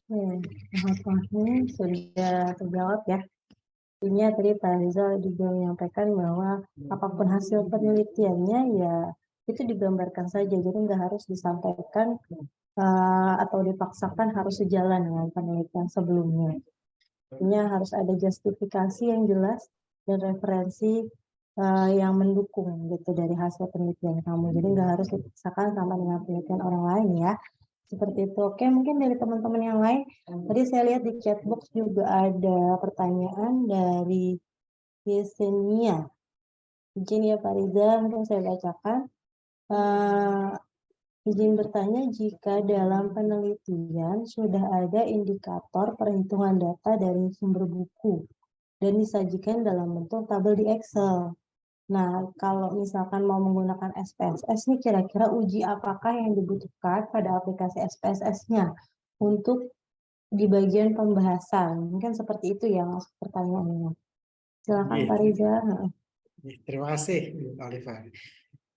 Ahmad Fahmi sudah terjawab ya. Intinya tadi Pak Rizal juga menyampaikan bahwa apapun hasil penelitiannya ya itu digambarkan saja, jadi nggak harus disampaikan atau dipaksakan harus sejalan dengan penelitian sebelumnya. Intinya harus ada justifikasi yang jelas dan referensi yang mendukung gitu dari hasil penelitian kamu. Jadi nggak harus dipaksakan sama dengan penelitian orang lain ya. Seperti itu. Oke, mungkin dari teman-teman yang lain. Tadi saya lihat di chat box juga ada pertanyaan dari Yesenia. Izin ya Pak Riza, mungkin saya bacakan. Izin bertanya, jika dalam penelitian sudah ada indikator perhitungan data dari sumber buku dan disajikan dalam bentuk tabel di Excel. Nah, kalau misalkan mau menggunakan SPSS nih, kira-kira uji apakah yang dibutuhkan pada aplikasi SPSS-nya untuk di bagian pembahasan? Mungkin seperti itu ya masuk pertanyaannya. Silakan Pak Riza. Terima kasih, Pak Oliver.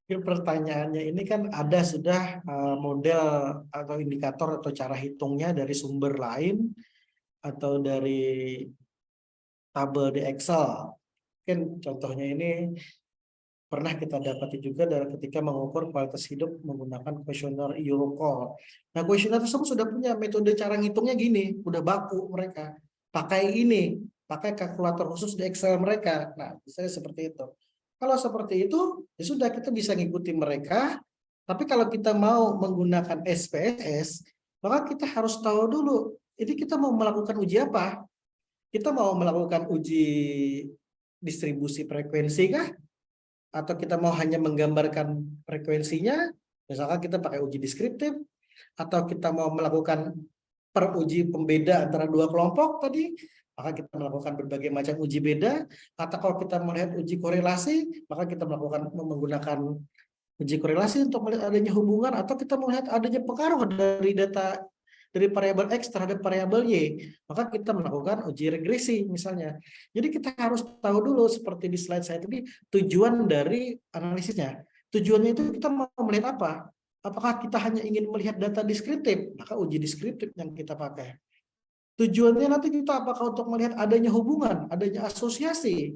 Pertanyaannya ini kan ada sudah model atau indikator atau cara hitungnya dari sumber lain atau dari tabel di Excel. Mungkin contohnya ini pernah kita dapati juga dari ketika mengukur kualitas hidup menggunakan kuesioner Eurocall. Nah, kuesioner tersebut sudah punya metode cara ngitungnya gini, udah baku mereka. Pakai ini, pakai kalkulator khusus di Excel mereka. Nah, misalnya seperti itu. Kalau seperti itu, ya sudah kita bisa ngikuti mereka. Tapi kalau kita mau menggunakan SPSS, maka kita harus tahu dulu, ini kita mau melakukan uji apa? Kita mau melakukan uji distribusi frekuensi kah? Atau kita mau hanya menggambarkan frekuensinya, misalkan kita pakai uji deskriptif, atau kita mau melakukan peruji pembeda antara dua kelompok tadi, maka kita melakukan berbagai macam uji beda, atau kalau kita melihat uji korelasi, maka kita menggunakan uji korelasi untuk melihat adanya hubungan, atau kita melihat adanya pengaruh dari data dari variabel X terhadap variabel Y, maka kita melakukan uji regresi misalnya. Jadi kita harus tahu dulu seperti di slide saya tadi tujuan dari analisisnya. Tujuannya itu kita mau melihat apa? Apakah kita hanya ingin melihat data deskriptif? Maka uji deskriptif yang kita pakai. Tujuannya nanti kita apakah untuk melihat adanya hubungan, adanya asosiasi?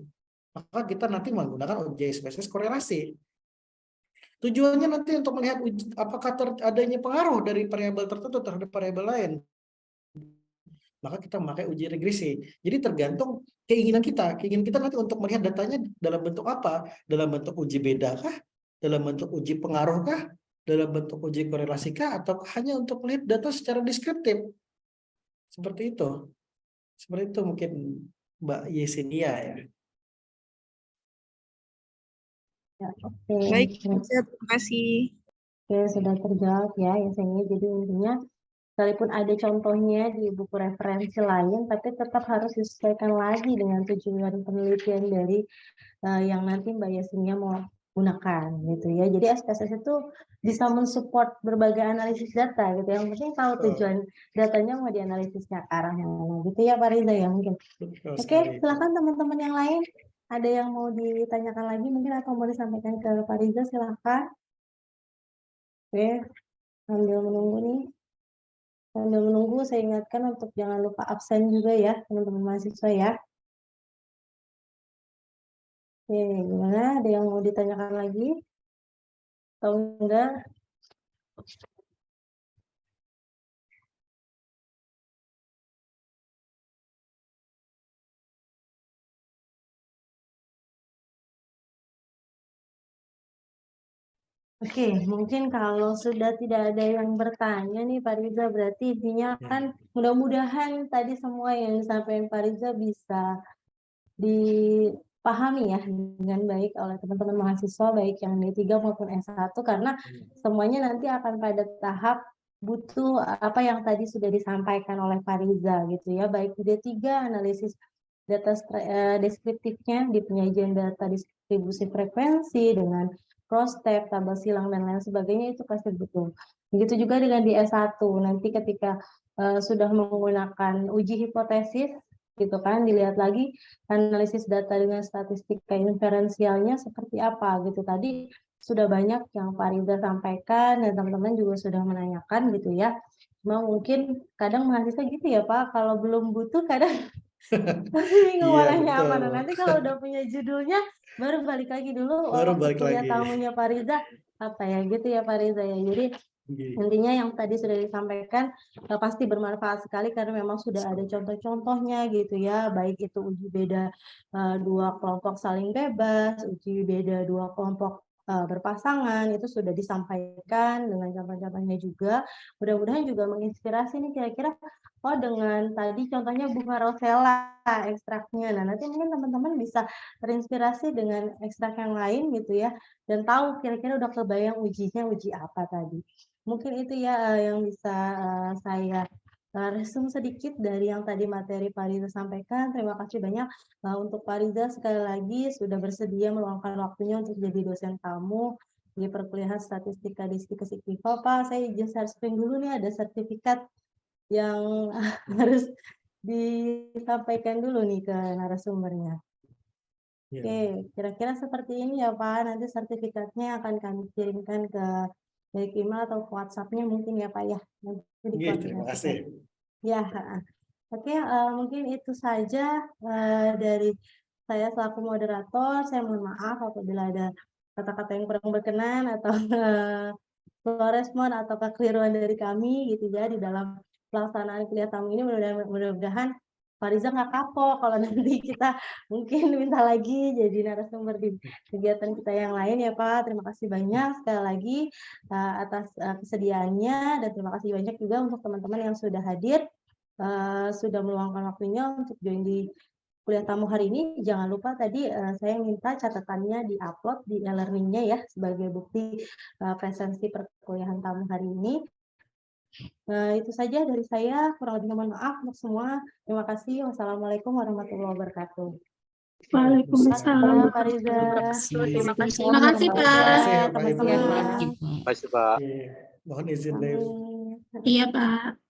Maka kita nanti menggunakan uji spesies korelasi. Tujuannya nanti untuk melihat apakah adanya pengaruh dari variabel tertentu terhadap variabel lain. Maka kita memakai uji regresi. Jadi tergantung keinginan kita. Keinginan kita nanti untuk melihat datanya dalam bentuk apa? Dalam bentuk uji beda kah? Dalam bentuk uji pengaruh kah? Dalam bentuk uji korelasi kah? Atau hanya untuk melihat data secara deskriptif? Seperti itu. Seperti itu mungkin Mbak Yesenia ya. Ya, oke. Baik, terima kasih. Oke, sudah terjawab ya Yesenia. Jadi intinya sekalipun ada contohnya di buku referensi lain, tapi tetap harus disesuaikan lagi dengan tujuan penelitian dari yang nanti Mbak Yesenia mau gunakan gitu ya. Jadi SPSS itu bisa mensupport berbagai analisis data gitu. Yang penting tahu tujuan datanya mau dianalisisnya ke arah yang mana gitu ya Pak Riza ya mungkin. Oke, silakan teman-teman yang lain. Ada yang mau ditanyakan lagi mungkin atau mau disampaikan ke Pak Riza, silakan. Oke, sambil menunggu nih. Sambil menunggu saya ingatkan untuk jangan lupa absen juga ya teman-teman mahasiswa ya. Oke, gimana? Ada yang mau ditanyakan lagi? Atau enggak? Oke, mungkin kalau sudah tidak ada yang bertanya nih Pak Riza, berarti intinya Ya. kan mudah-mudahan tadi semua yang disampaikan Pak Riza bisa dipahami ya dengan baik oleh teman-teman mahasiswa baik yang D3 maupun S1 karena semuanya nanti akan pada tahap butuh apa yang tadi sudah disampaikan oleh Pak Riza gitu ya, baik di D3 analisis data deskriptifnya di penyajian data distribusi frekuensi dengan cross-tab, tabel silang, dan lain sebagainya itu pasti butuh. Begitu juga dengan di S1, nanti ketika sudah menggunakan uji hipotesis, gitu kan, dilihat lagi analisis data dengan statistika inferensialnya seperti apa, gitu. Tadi sudah banyak yang Pak Riza sampaikan, dan teman-teman juga sudah menanyakan, gitu ya. Cuma mungkin kadang mahasiswa gitu ya Pak, kalau belum butuh kadang masih bingung mau Iya, nanya apa. betul. Nah, nanti kalau udah punya judulnya, baru balik lagi dulu Baru waktu balik kuliah lagi. tamunya Pak Riza, apa ya, gitu ya Pak Riza ya. Jadi Iya. intinya yang tadi sudah disampaikan pasti bermanfaat sekali karena memang sudah ada contoh-contohnya gitu ya, baik itu uji beda dua kelompok saling bebas, uji beda dua kelompok berpasangan, itu sudah disampaikan dengan contoh-contohnya juga. Mudah-mudahan juga menginspirasi nih kira-kira, oh dengan tadi contohnya bunga rosella ekstraknya. Nah nanti mungkin teman-teman bisa terinspirasi dengan ekstrak yang lain gitu ya, dan tahu kira-kira udah kebayang ujinya uji apa tadi. Mungkin itu ya yang bisa saya resum sedikit dari yang tadi materi Pak Riza sampaikan. Terima kasih banyak untuk Pak Riza sekali lagi sudah bersedia meluangkan waktunya untuk jadi dosen tamu di perkuliahan statistika di Stikes IKIFA. Pak, saya izin share screen dulu nih, ada sertifikat yang harus disampaikan dulu nih ke narasumbernya. Iya. Oke, kira-kira seperti ini ya Pak. Nanti sertifikatnya akan kami kirimkan ke baik email atau WhatsApp-nya mungkin ya Pak ya. Nanti Iya, terima kasih. dikoordinasikan. Ya, oke, mungkin itu saja dari saya selaku moderator. Saya mohon maaf apabila ada kata-kata yang kurang berkenan atau slow respon atau kekeliruan dari kami gitu ya di dalam pelaksanaan kuliah tamu ini. Mudah-mudahan Pak Riza nggak kapok kalau nanti kita mungkin minta lagi jadi narasumber di kegiatan kita yang lain ya Pak. Terima kasih banyak sekali lagi atas kesediaannya, dan terima kasih banyak juga untuk teman-teman yang sudah hadir, sudah meluangkan waktunya untuk join di kuliah tamu hari ini. Jangan lupa tadi saya minta catatannya di-upload di e-learning-nya ya sebagai bukti presensi perkuliahan tamu hari ini. Itu saja dari saya, kurang lebih mohon maaf untuk semua. Terima kasih. Wassalamualaikum warahmatullahi wabarakatuh. Waalaikumsalam. Pak Riza. Terima kasih. Terima kasih, Pak. Terima kasih ya, Pak Teman-teman. Ibu. Terima kasih Pak. Oke, mohon izin, Dev. Amin. Iya, Pak.